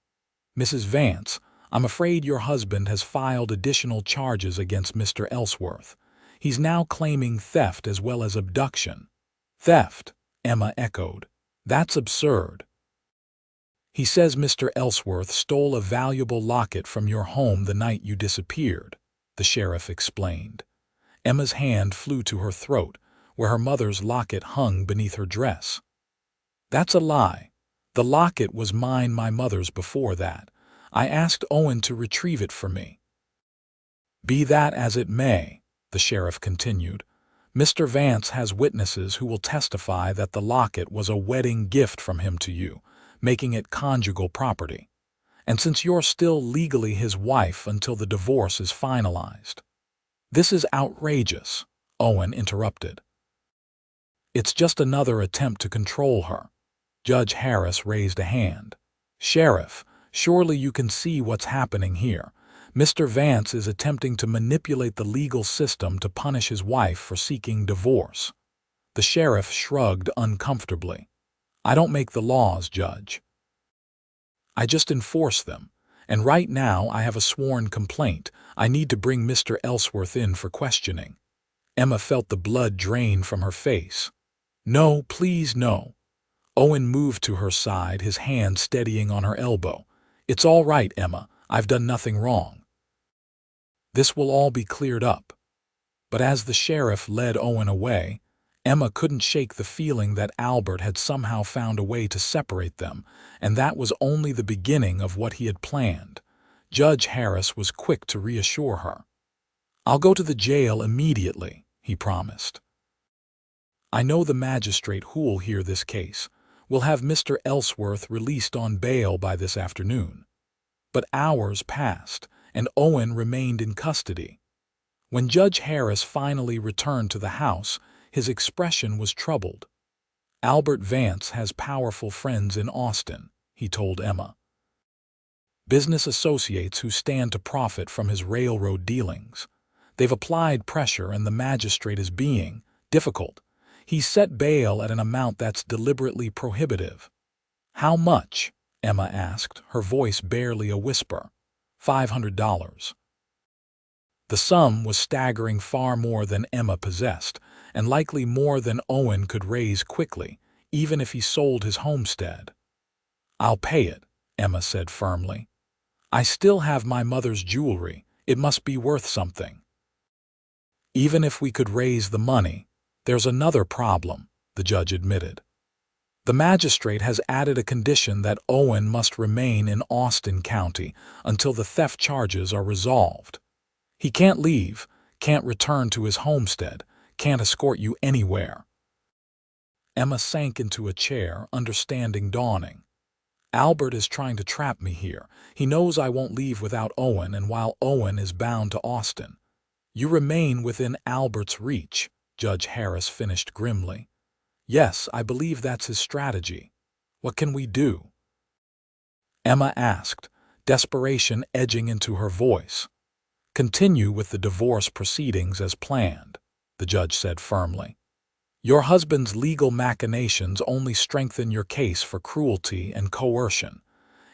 "Mrs. Vance, I'm afraid your husband has filed additional charges against Mr. Ellsworth. He's now claiming theft as well as abduction." "Theft?" Emma echoed. "That's absurd." "He says Mr. Ellsworth stole a valuable locket from your home the night you disappeared," the sheriff explained. Emma's hand flew to her throat, where her mother's locket hung beneath her dress. "That's a lie. The locket was mine, my mother's, before that. I asked Owen to retrieve it for me." "Be that as it may," the sheriff continued, "Mr. Vance has witnesses who will testify that the locket was a wedding gift from him to you, making it conjugal property. And since you're still legally his wife until the divorce is finalized." "This is outrageous," Owen interrupted. "It's just another attempt to control her." Judge Harris raised a hand. "Sheriff, surely you can see what's happening here. Mr. Vance is attempting to manipulate the legal system to punish his wife for seeking divorce." The sheriff shrugged uncomfortably. I don't make the laws, Judge. I just enforce them. And right now I have a sworn complaint. I need to bring Mr. Ellsworth in for questioning. Emma felt the blood drain from her face. No, please, no. Owen moved to her side, his hand steadying on her elbow. It's all right, Emma. I've done nothing wrong. This will all be cleared up. But as the sheriff led Owen away, Emma couldn't shake the feeling that Albert had somehow found a way to separate them, and that was only the beginning of what he had planned. Judge Harris was quick to reassure her. I'll go to the jail immediately, he promised. I know the magistrate who'll hear this case. We'll have Mr. Ellsworth released on bail by this afternoon. But hours passed, and Owen remained in custody. When Judge Harris finally returned to the house, his expression was troubled. Albert Vance has powerful friends in Austin, he told Emma. Business associates who stand to profit from his railroad dealings. They've applied pressure and the magistrate is being difficult. He's set bail at an amount that's deliberately prohibitive. How much? Emma asked, her voice barely a whisper. $500. The sum was staggering, far more than Emma possessed, and likely more than Owen could raise quickly, even if he sold his homestead. I'll pay it, Emma said firmly. I still have my mother's jewelry. It must be worth something. Even if we could raise the money, there's another problem, the judge admitted. The magistrate has added a condition that Owen must remain in Austin County until the theft charges are resolved. He can't leave, can't return to his homestead, can't escort you anywhere. Emma sank into a chair, understanding dawning. Albert is trying to trap me here. He knows I won't leave without Owen, and while Owen is bound to Austin. You remain within Albert's reach, Judge Harris finished grimly. Yes, I believe that's his strategy. What can we do? Emma asked, desperation edging into her voice. Continue with the divorce proceedings as planned, the judge said firmly. Your husband's legal machinations only strengthen your case for cruelty and coercion.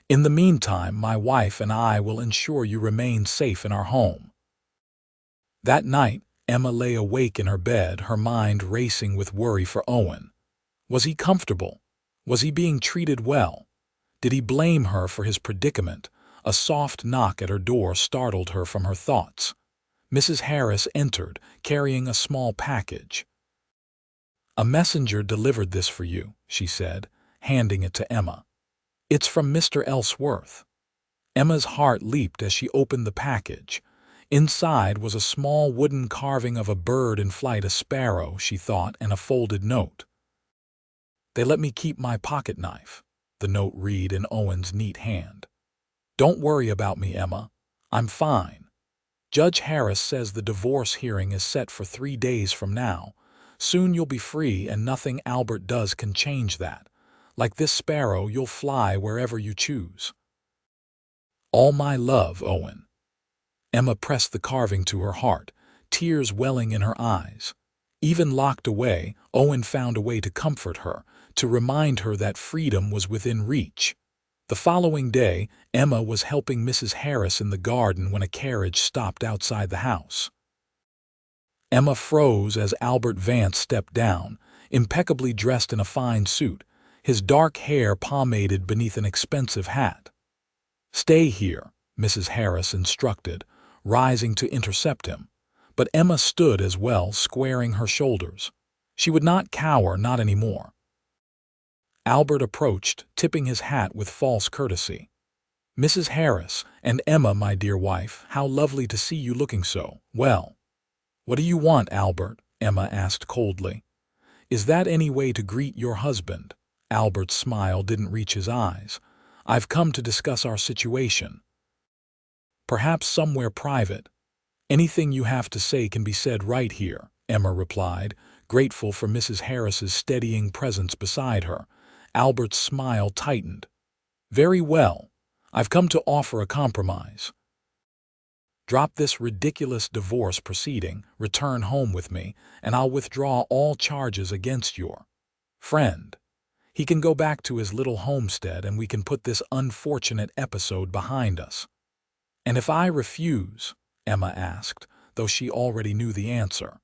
In the meantime, my wife and I will ensure you remain safe in our home. That night, Emma lay awake in her bed, her mind racing with worry for Owen. Was he comfortable? Was he being treated well? Did he blame her for his predicament? A soft knock at her door startled her from her thoughts. Mrs. Harris entered, carrying a small package. A messenger delivered this for you, she said, handing it to Emma. It's from Mr. Ellsworth. Emma's heart leaped as she opened the package. Inside was a small wooden carving of a bird in flight, a sparrow, she thought, and a folded note. They let me keep my pocket knife, the note read in Owen's neat hand. Don't worry about me, Emma. I'm fine. Judge Harris says the divorce hearing is set for 3 days from now. Soon you'll be free, and nothing Albert does can change that. Like this sparrow, you'll fly wherever you choose. All my love, Owen. Emma pressed the carving to her heart, tears welling in her eyes. Even locked away, Owen found a way to comfort her, to remind her that freedom was within reach. The following day, Emma was helping Mrs. Harris in the garden when a carriage stopped outside the house. Emma froze as Albert Vance stepped down, impeccably dressed in a fine suit, his dark hair pomaded beneath an expensive hat. Stay here, Mrs. Harris instructed, rising to intercept him. But Emma stood as well, squaring her shoulders. She would not cower, not anymore. Albert approached, tipping his hat with false courtesy. Mrs. Harris, and Emma, my dear wife, how lovely to see you looking so well. What do you want, Albert? Emma asked coldly. Is that any way to greet your husband? Albert's smile didn't reach his eyes. I've come to discuss our situation. Perhaps somewhere private. Anything you have to say can be said right here, Emma replied, grateful for Mrs. Harris's steadying presence beside her. Albert's smile tightened. Very well. I've come to offer a compromise. Drop this ridiculous divorce proceeding, return home with me, and I'll withdraw all charges against your friend. He can go back to his little homestead and we can put this unfortunate episode behind us." "And if I refuse?" Emma asked, though she already knew the answer.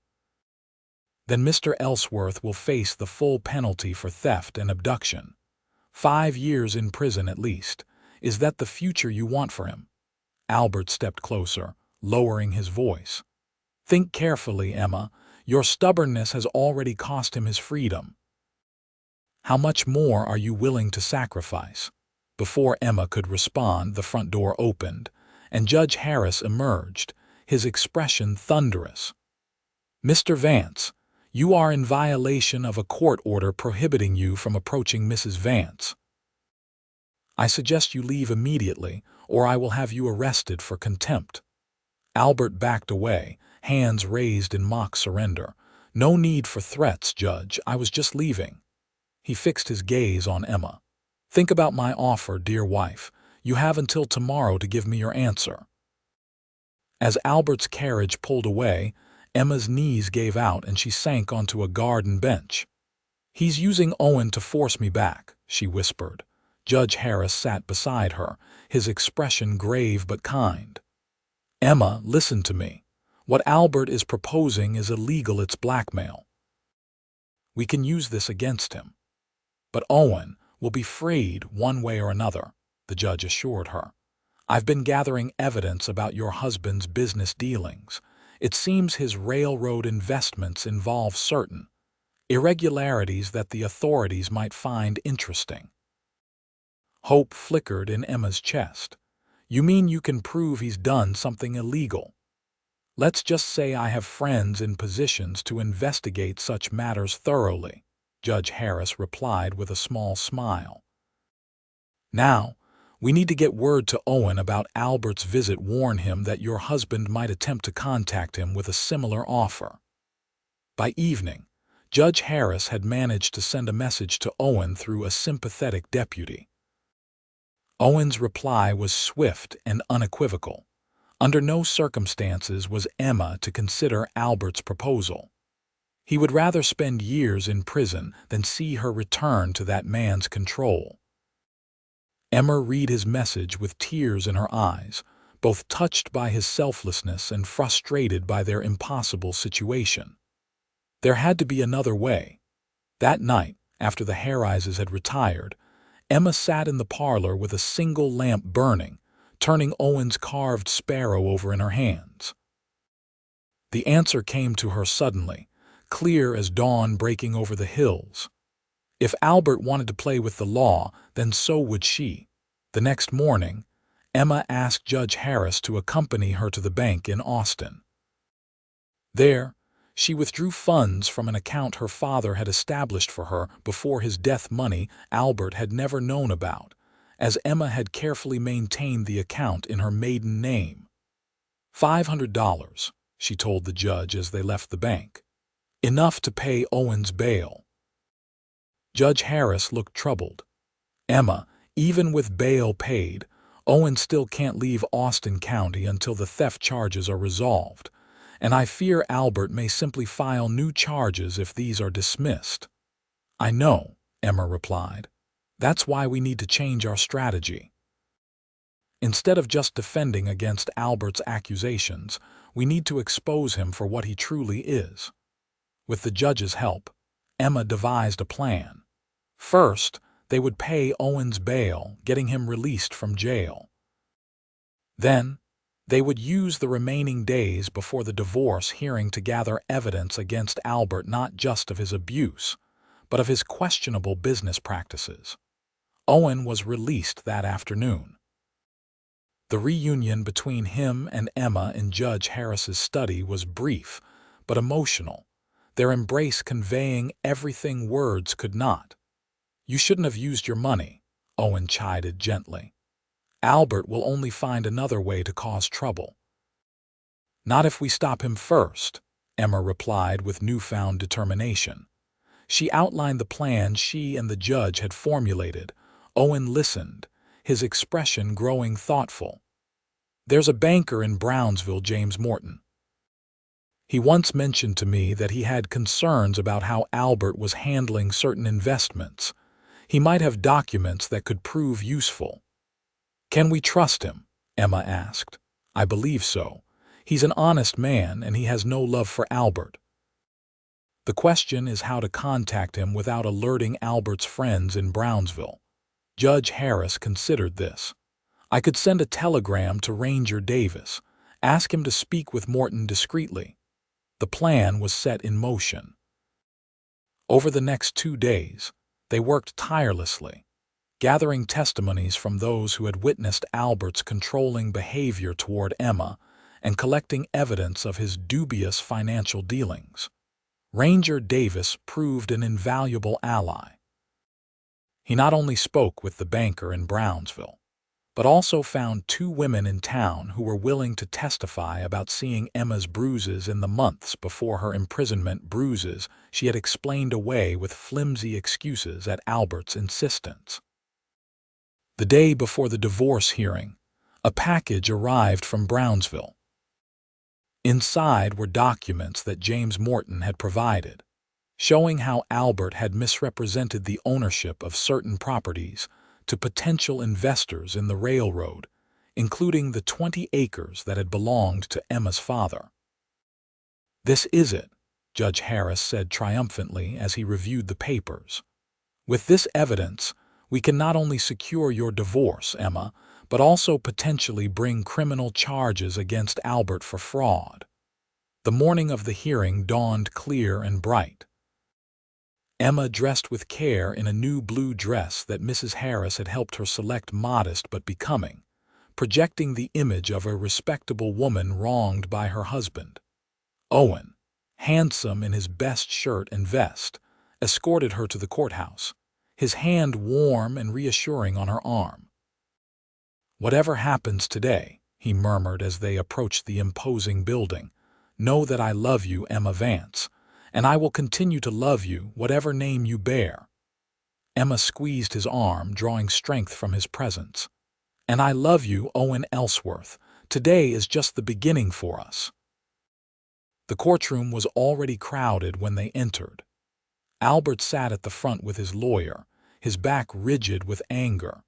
"Then Mr. Ellsworth will face the full penalty for theft and abduction. 5 years in prison at least. Is that the future you want for him?" Albert stepped closer, lowering his voice. "Think carefully, Emma. Your stubbornness has already cost him his freedom. How much more are you willing to sacrifice?" Before Emma could respond, the front door opened, and Judge Harris emerged, his expression thunderous. "Mr. Vance, you are in violation of a court order prohibiting you from approaching Mrs. Vance. I suggest you leave immediately, or I will have you arrested for contempt." Albert backed away, hands raised in mock surrender. "No need for threats, Judge. I was just leaving." He fixed his gaze on Emma. "Think about my offer, dear wife. You have until tomorrow to give me your answer." As Albert's carriage pulled away, Emma's knees gave out and she sank onto a garden bench. "He's using Owen to force me back," she whispered. Judge Harris sat beside her, his expression grave but kind. "Emma, listen to me. What Albert is proposing is illegal. It's blackmail. We can use this against him. But Owen will be freed one way or another," the judge assured her. "I've been gathering evidence about your husband's business dealings. It seems his railroad investments involve certain irregularities that the authorities might find interesting." Hope flickered in Emma's chest. "You mean you can prove he's done something illegal?" "Let's just say I have friends in positions to investigate such matters thoroughly," Judge Harris replied with a small smile. "Now, we need to get word to Owen about Albert's visit. Warn him that your husband might attempt to contact him with a similar offer." By evening, Judge Harris had managed to send a message to Owen through a sympathetic deputy. Owen's reply was swift and unequivocal. Under no circumstances was Emma to consider Albert's proposal. He would rather spend years in prison than see her return to that man's control. Emma read his message with tears in her eyes, both touched by his selflessness and frustrated by their impossible situation. There had to be another way. That night, after the Harrises had retired, Emma sat in the parlor with a single lamp burning, turning Owen's carved sparrow over in her hands. The answer came to her suddenly, clear as dawn breaking over the hills. If Albert wanted to play with the law, then so would she. The next morning, Emma asked Judge Harris to accompany her to the bank in Austin. There, she withdrew funds from an account her father had established for her before his death, money Albert had never known about, as Emma had carefully maintained the account in her maiden name. $500, she told the judge as they left the bank. Enough to pay Owen's bail. Judge Harris looked troubled. "Emma, even with bail paid, Owen still can't leave Austin County until the theft charges are resolved, and I fear Albert may simply file new charges if these are dismissed." "I know," Emma replied. "That's why we need to change our strategy. Instead of just defending against Albert's accusations, we need to expose him for what he truly is." With the judge's help, Emma devised a plan. First, they would pay Owen's bail, getting him released from jail. Then, they would use the remaining days before the divorce hearing to gather evidence against Albert, not just of his abuse, but of his questionable business practices. Owen was released that afternoon. The reunion between him and Emma in Judge Harris's study was brief, but emotional, their embrace conveying everything words could not. "You shouldn't have used your money," Owen chided gently. "Albert will only find another way to cause trouble." "Not if we stop him first," Emma replied with newfound determination. She outlined the plan she and the judge had formulated. Owen listened, his expression growing thoughtful. "There's a banker in Brownsville, James Morton. He once mentioned to me that he had concerns about how Albert was handling certain investments. He might have documents that could prove useful. Can we trust him? Emma asked. I believe so. He's an honest man and he has no love for Albert. The question is how to contact him without alerting Albert's friends in Brownsville. Judge Harris considered this. I could send a telegram to Ranger Davis, ask him to speak with Morton discreetly. The plan was set in motion. Over the next 2 days, they worked tirelessly, gathering testimonies from those who had witnessed Albert's controlling behavior toward Emma and collecting evidence of his dubious financial dealings. Ranger Davis proved an invaluable ally. He not only spoke with the banker in Brownsville, but also found 2 women in town who were willing to testify about seeing Emma's bruises in the months before her imprisonment, bruises she had explained away with flimsy excuses at Albert's insistence. The day before the divorce hearing, a package arrived from Brownsville. Inside were documents that James Morton had provided, showing how Albert had misrepresented the ownership of certain properties to potential investors in the railroad, including the 20 acres that had belonged to Emma's father. This is it, Judge Harris said triumphantly as he reviewed the papers. With this evidence, we can not only secure your divorce, Emma, but also potentially bring criminal charges against Albert for fraud. The morning of the hearing dawned clear and bright. Emma, dressed with care in a new blue dress that Mrs. Harris had helped her select, modest but becoming, projecting the image of a respectable woman wronged by her husband. Owen, handsome in his best shirt and vest, escorted her to the courthouse, his hand warm and reassuring on her arm. Whatever happens today, he murmured as they approached the imposing building, know that I love you, Emma Vance, and I will continue to love you, whatever name you bear. Emma squeezed his arm, drawing strength from his presence. And I love you, Owen Ellsworth. Today is just the beginning for us. The courtroom was already crowded when they entered. Albert sat at the front with his lawyer, his back rigid with anger.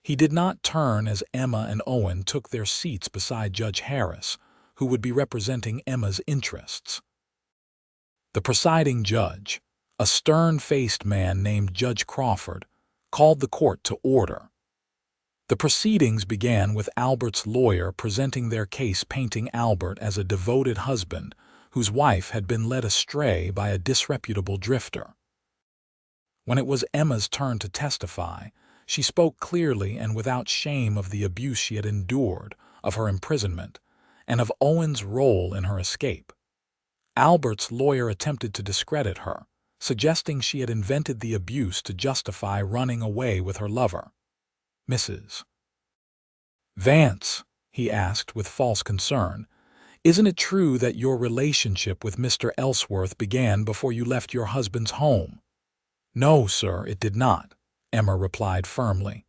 He did not turn as Emma and Owen took their seats beside Judge Harris, who would be representing Emma's interests. The presiding judge, a stern-faced man named Judge Crawford, called the court to order. The proceedings began with Albert's lawyer presenting their case, painting Albert as a devoted husband whose wife had been led astray by a disreputable drifter. When it was Emma's turn to testify, she spoke clearly and without shame of the abuse she had endured, of her imprisonment, and of Owen's role in her escape. Albert's lawyer attempted to discredit her, suggesting she had invented the abuse to justify running away with her lover. Mrs. Vance, he asked with false concern, isn't it true that your relationship with Mr. Ellsworth began before you left your husband's home? No, sir, it did not, Emma replied firmly.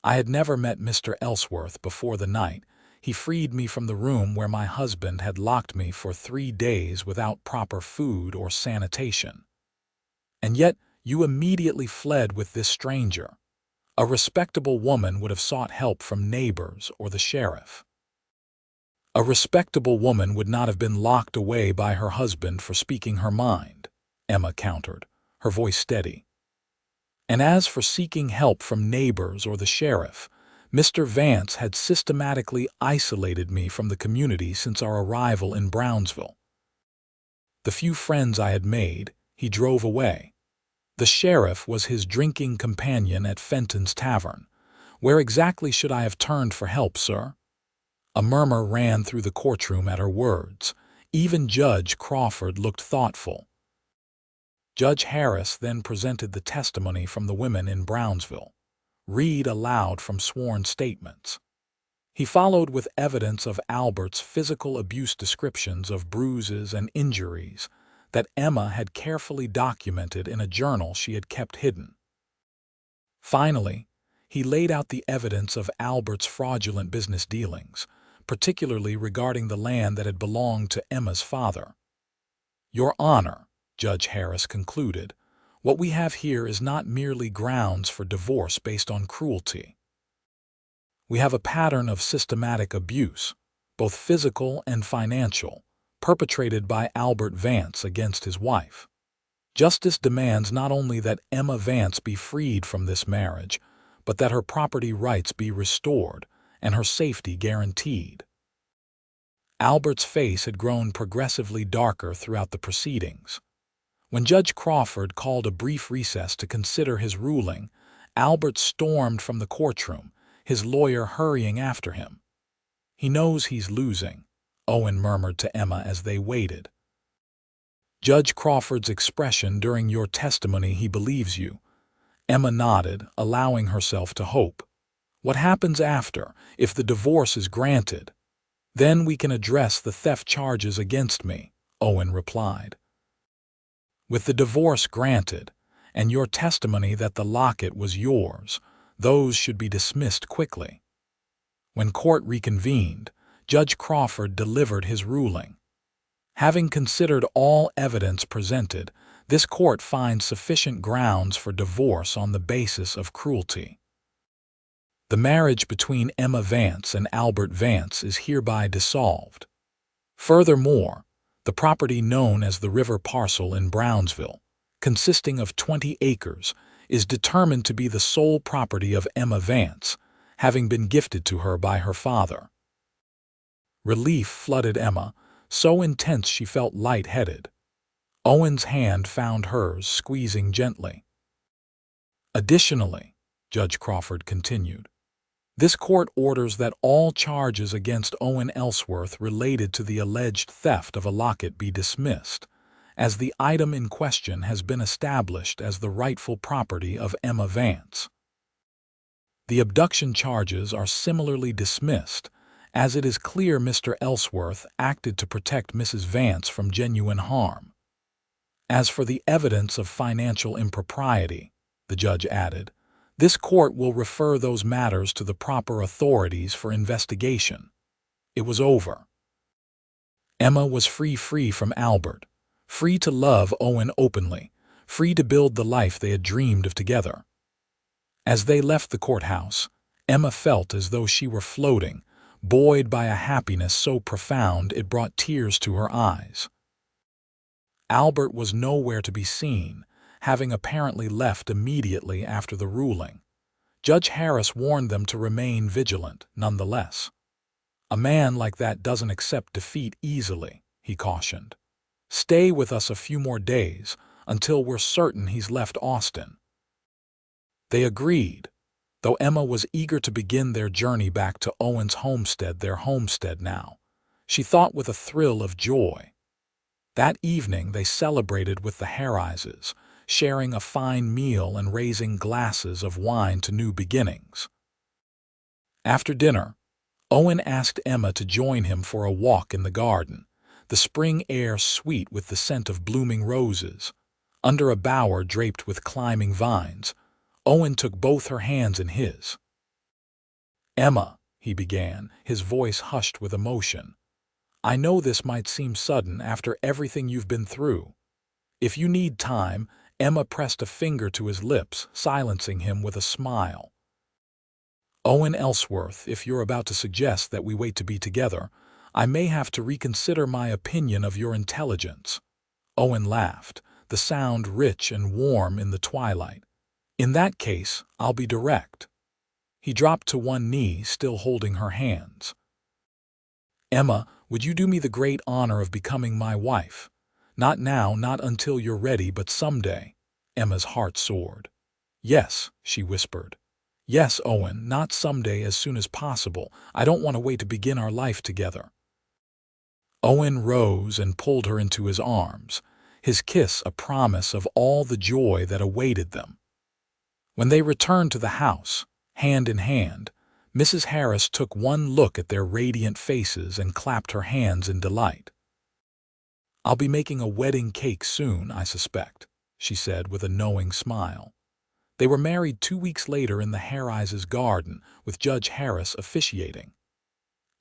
I had never met Mr. Ellsworth before the night. He freed me from the room where my husband had locked me for 3 days without proper food or sanitation. And yet you immediately fled with this stranger. A respectable woman would have sought help from neighbors or the sheriff. A respectable woman would not have been locked away by her husband for speaking her mind, Emma countered, her voice steady. And as for seeking help from neighbors or the sheriff, Mr. Vance had systematically isolated me from the community since our arrival in Brownsville. The few friends I had made, he drove away. The sheriff was his drinking companion at Fenton's Tavern. Where exactly should I have turned for help, sir? A murmur ran through the courtroom at her words. Even Judge Crawford looked thoughtful. Judge Harris then presented the testimony from the women in Brownsville. Read aloud from sworn statements. He followed with evidence of Albert's physical abuse, descriptions of bruises and injuries that Emma had carefully documented in a journal she had kept hidden. Finally, he laid out the evidence of Albert's fraudulent business dealings, particularly regarding the land that had belonged to Emma's father. Your Honor, Judge Harris concluded, What we have here is not merely grounds for divorce based on cruelty. We have a pattern of systematic abuse, both physical and financial, perpetrated by Albert Vance against his wife. Justice demands not only that Emma Vance be freed from this marriage, but that her property rights be restored and her safety guaranteed. Albert's face had grown progressively darker throughout the proceedings. When Judge Crawford called a brief recess to consider his ruling, Albert stormed from the courtroom, his lawyer hurrying after him. "He knows he's losing," Owen murmured to Emma as they waited. "Judge Crawford's expression during your testimony, he believes you." Emma nodded, allowing herself to hope. "What happens after, if the divorce is granted?" "Then we can address the theft charges against me," Owen replied. "With the divorce granted, and your testimony that the locket was yours, those should be dismissed quickly." When court reconvened, Judge Crawford delivered his ruling. "Having considered all evidence presented, this court finds sufficient grounds for divorce on the basis of cruelty. The marriage between Emma Vance and Albert Vance is hereby dissolved. Furthermore, the property known as the River Parcel in Brownsville, consisting of 20 acres, is determined to be the sole property of Emma Vance, having been gifted to her by her father." Relief flooded Emma, so intense she felt light-headed. Owen's hand found hers, squeezing gently. "Additionally," Judge Crawford continued, "this court orders that all charges against Owen Ellsworth related to the alleged theft of a locket be dismissed, as the item in question has been established as the rightful property of Emma Vance. The abduction charges are similarly dismissed, as it is clear Mr. Ellsworth acted to protect Mrs. Vance from genuine harm. As for the evidence of financial impropriety," the judge added, "this court will refer those matters to the proper authorities for investigation." It was over. Emma was free from Albert, free to love Owen openly, free to build the life they had dreamed of together. As they left the courthouse, Emma felt as though she were floating, buoyed by a happiness so profound it brought tears to her eyes. Albert was nowhere to be seen, having apparently left immediately after the ruling. Judge Harris warned them to remain vigilant, nonetheless. "A man like that doesn't accept defeat easily," he cautioned. "Stay with us a few more days, until we're certain he's left Austin." They agreed, though Emma was eager to begin their journey back to Owen's homestead, their homestead now. She thought with a thrill of joy. That evening they celebrated with the Harrises, sharing a fine meal and raising glasses of wine to new beginnings. After dinner, Owen asked Emma to join him for a walk in the garden, the spring air sweet with the scent of blooming roses. Under a bower draped with climbing vines, Owen took both her hands in his. "Emma," he began, his voice hushed with emotion, "I know this might seem sudden after everything you've been through. If you need time," Emma pressed a finger to his lips, silencing him with a smile. "Owen Ellsworth, if you're about to suggest that we wait to be together, I may have to reconsider my opinion of your intelligence." Owen laughed, the sound rich and warm in the twilight. "In that case, I'll be direct." He dropped to one knee, still holding her hands. "Emma, would you do me the great honor of becoming my wife? Not now, not until you're ready, but someday." Emma's heart soared. "Yes," she whispered. "Yes, Owen, not someday, as soon as possible. I don't want to wait to begin our life together." Owen rose and pulled her into his arms, his kiss a promise of all the joy that awaited them. When they returned to the house, hand in hand, Mrs. Harris took one look at their radiant faces and clapped her hands in delight. "I'll be making a wedding cake soon, I suspect," she said with a knowing smile. They were married 2 weeks later in the Harrises' garden, with Judge Harris officiating.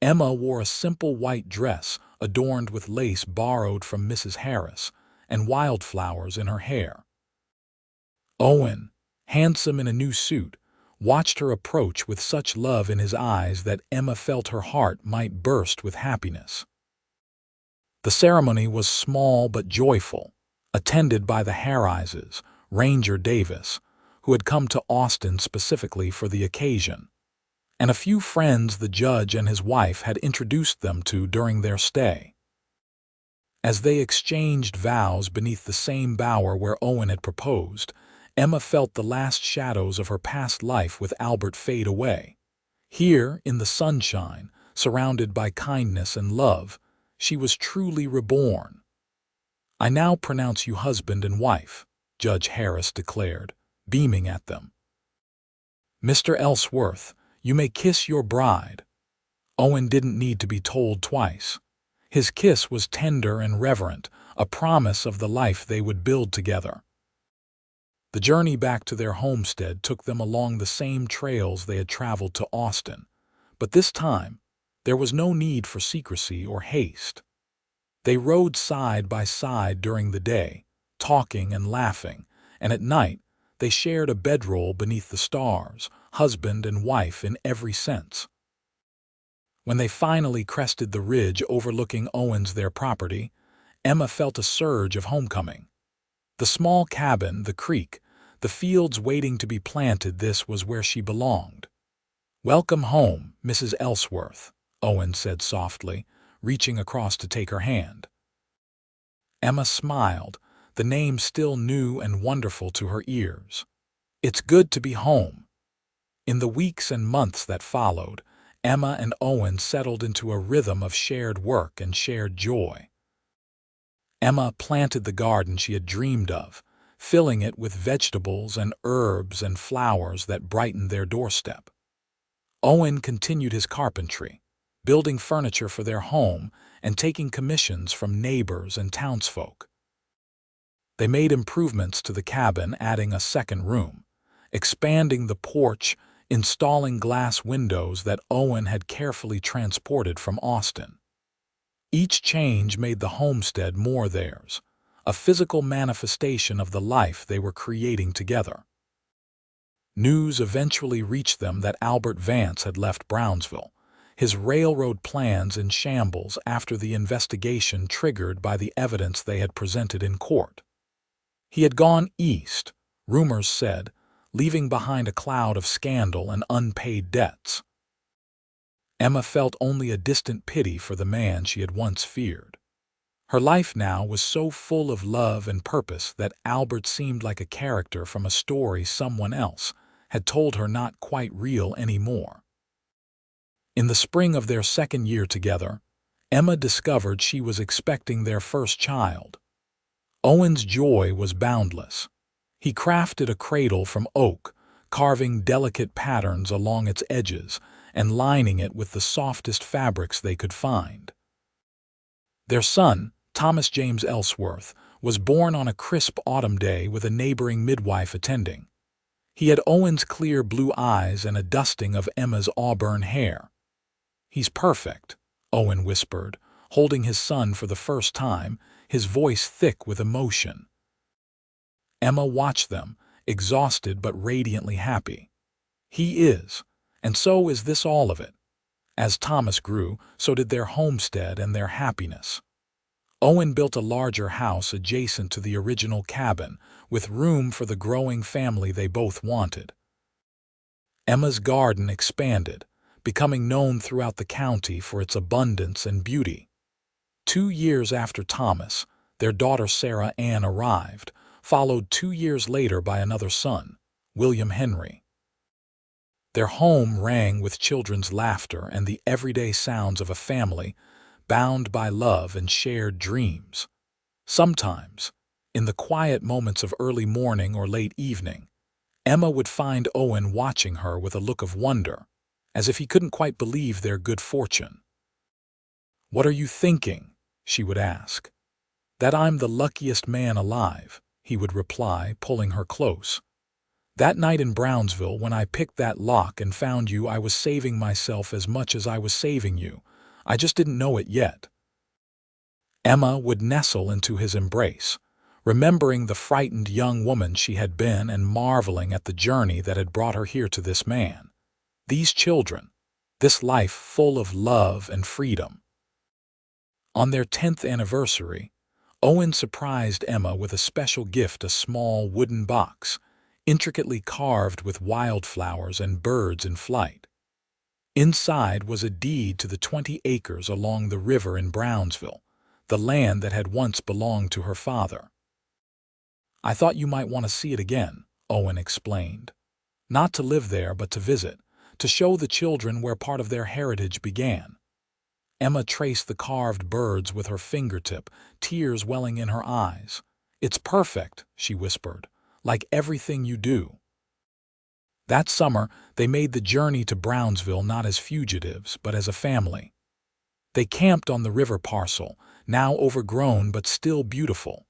Emma wore a simple white dress adorned with lace borrowed from Mrs. Harris, and wildflowers in her hair. Owen, handsome in a new suit, watched her approach with such love in his eyes that Emma felt her heart might burst with happiness. The ceremony was small but joyful, attended by the Harrises, Ranger Davis, who had come to Austin specifically for the occasion, and a few friends the judge and his wife had introduced them to during their stay. As they exchanged vows beneath the same bower where Owen had proposed, Emma felt the last shadows of her past life with Albert fade away. Here, in the sunshine, surrounded by kindness and love, she was truly reborn. "I now pronounce you husband and wife," Judge Harris declared, beaming at them. "Mr. Ellsworth, you may kiss your bride." Owen didn't need to be told twice. His kiss was tender and reverent, a promise of the life they would build together. The journey back to their homestead took them along the same trails they had traveled to Austin, but this time there was no need for secrecy or haste. They rode side by side during the day, talking and laughing, and at night they shared a bedroll beneath the stars, husband and wife in every sense. When they finally crested the ridge overlooking their property, Emma felt a surge of homecoming. The small cabin, the creek, the fields waiting to be planted, this was where she belonged. "Welcome home, Mrs. Ellsworth," Owen said softly, reaching across to take her hand. Emma smiled, the name still new and wonderful to her ears. "It's good to be home." In the weeks and months that followed, Emma and Owen settled into a rhythm of shared work and shared joy. Emma planted the garden she had dreamed of, filling it with vegetables and herbs and flowers that brightened their doorstep. Owen continued his carpentry, building furniture for their home and taking commissions from neighbors and townsfolk. They made improvements to the cabin, adding a second room, expanding the porch, installing glass windows that Owen had carefully transported from Austin. Each change made the homestead more theirs, a physical manifestation of the life they were creating together. News eventually reached them that Albert Vance had left Brownsville, his railroad plans in shambles after the investigation triggered by the evidence they had presented in court. He had gone east, rumors said, leaving behind a cloud of scandal and unpaid debts. Emma felt only a distant pity for the man she had once feared. Her life now was so full of love and purpose that Albert seemed like a character from a story someone else had told her, not quite real anymore. In the spring of their second year together, Emma discovered she was expecting their first child. Owen's joy was boundless. He crafted a cradle from oak, carving delicate patterns along its edges and lining it with the softest fabrics they could find. Their son, Thomas James Ellsworth, was born on a crisp autumn day with a neighboring midwife attending. He had Owen's clear blue eyes and a dusting of Emma's auburn hair. "He's perfect," Owen whispered, holding his son for the first time, his voice thick with emotion. Emma watched them, exhausted but radiantly happy. "He is, and so is this all of it." As Thomas grew, so did their homestead and their happiness. Owen built a larger house adjacent to the original cabin, with room for the growing family they both wanted. Emma's garden expanded, becoming known throughout the county for its abundance and beauty. 2 years after Thomas, their daughter Sarah Ann arrived, followed 2 years later by another son, William Henry. Their home rang with children's laughter and the everyday sounds of a family bound by love and shared dreams. Sometimes, in the quiet moments of early morning or late evening, Emma would find Owen watching her with a look of wonder, as if he couldn't quite believe their good fortune. "What are you thinking?" she would ask. "That I'm the luckiest man alive," he would reply, pulling her close. "That night in Brownsville, when I picked that lock and found you, I was saving myself as much as I was saving you. I just didn't know it yet." Emma would nestle into his embrace, remembering the frightened young woman she had been and marveling at the journey that had brought her here to this man, these children, this life full of love and freedom. On their 10th anniversary, Owen surprised Emma with a special gift, a small wooden box, intricately carved with wildflowers and birds in flight. Inside was a deed to the 20 acres along the river in Brownsville, the land that had once belonged to her father. "I thought you might want to see it again," Owen explained. "Not to live there, but to visit, to show the children where part of their heritage began." Emma traced the carved birds with her fingertip, tears welling in her eyes. "It's perfect," she whispered, "like everything you do." That summer, they made the journey to Brownsville not as fugitives, but as a family. They camped on the river parcel, now overgrown but still beautiful.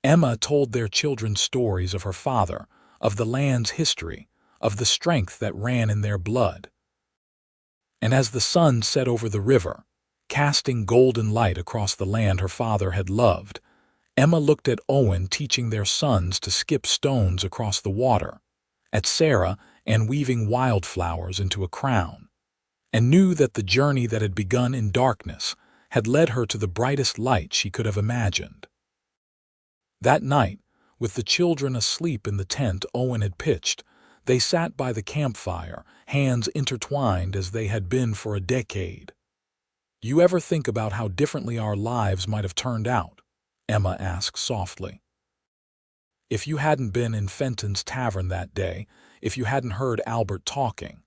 Emma told their children stories of her father, of the land's history, of the strength that ran in their blood. And as the sun set over the river, casting golden light across the land her father had loved, Emma looked at Owen teaching their sons to skip stones across the water, at Sarah and weaving wildflowers into a crown, and knew that the journey that had begun in darkness had led her to the brightest light she could have imagined. That night, with the children asleep in the tent Owen had pitched, they sat by the campfire, hands intertwined as they had been for a decade. "You ever think about how differently our lives might have turned out?" Emma asked softly. "If you hadn't been in Fenton's tavern that day, if you hadn't heard Albert talking."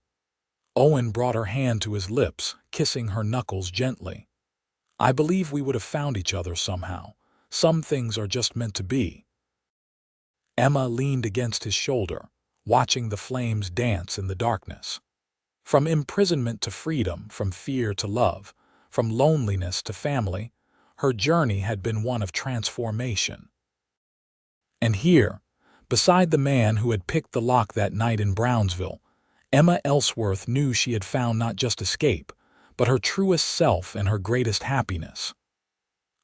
Owen brought her hand to his lips, kissing her knuckles gently. "I believe we would have found each other somehow. Some things are just meant to be." Emma leaned against his shoulder, watching the flames dance in the darkness. From imprisonment to freedom, from fear to love, from loneliness to family, her journey had been one of transformation. And here, beside the man who had picked the lock that night in Brownsville, Emma Ellsworth knew she had found not just escape, but her truest self and her greatest happiness.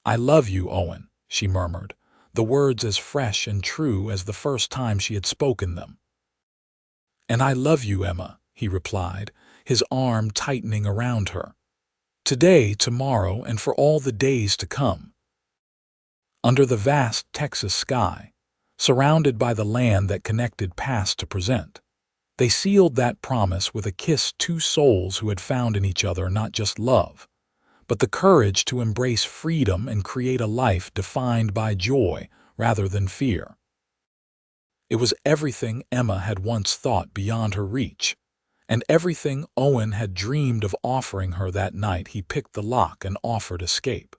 "I love you, Owen," she murmured, the words as fresh and true as the first time she had spoken them. "And I love you, Emma," he replied, his arm tightening around her. "Today, tomorrow, and for all the days to come." Under the vast Texas sky, surrounded by the land that connected past to present, they sealed that promise with a kiss, two souls who had found in each other not just love, but the courage to embrace freedom and create a life defined by joy rather than fear. It was everything Emma had once thought beyond her reach, and everything Owen had dreamed of offering her that night he picked the lock and offered escape.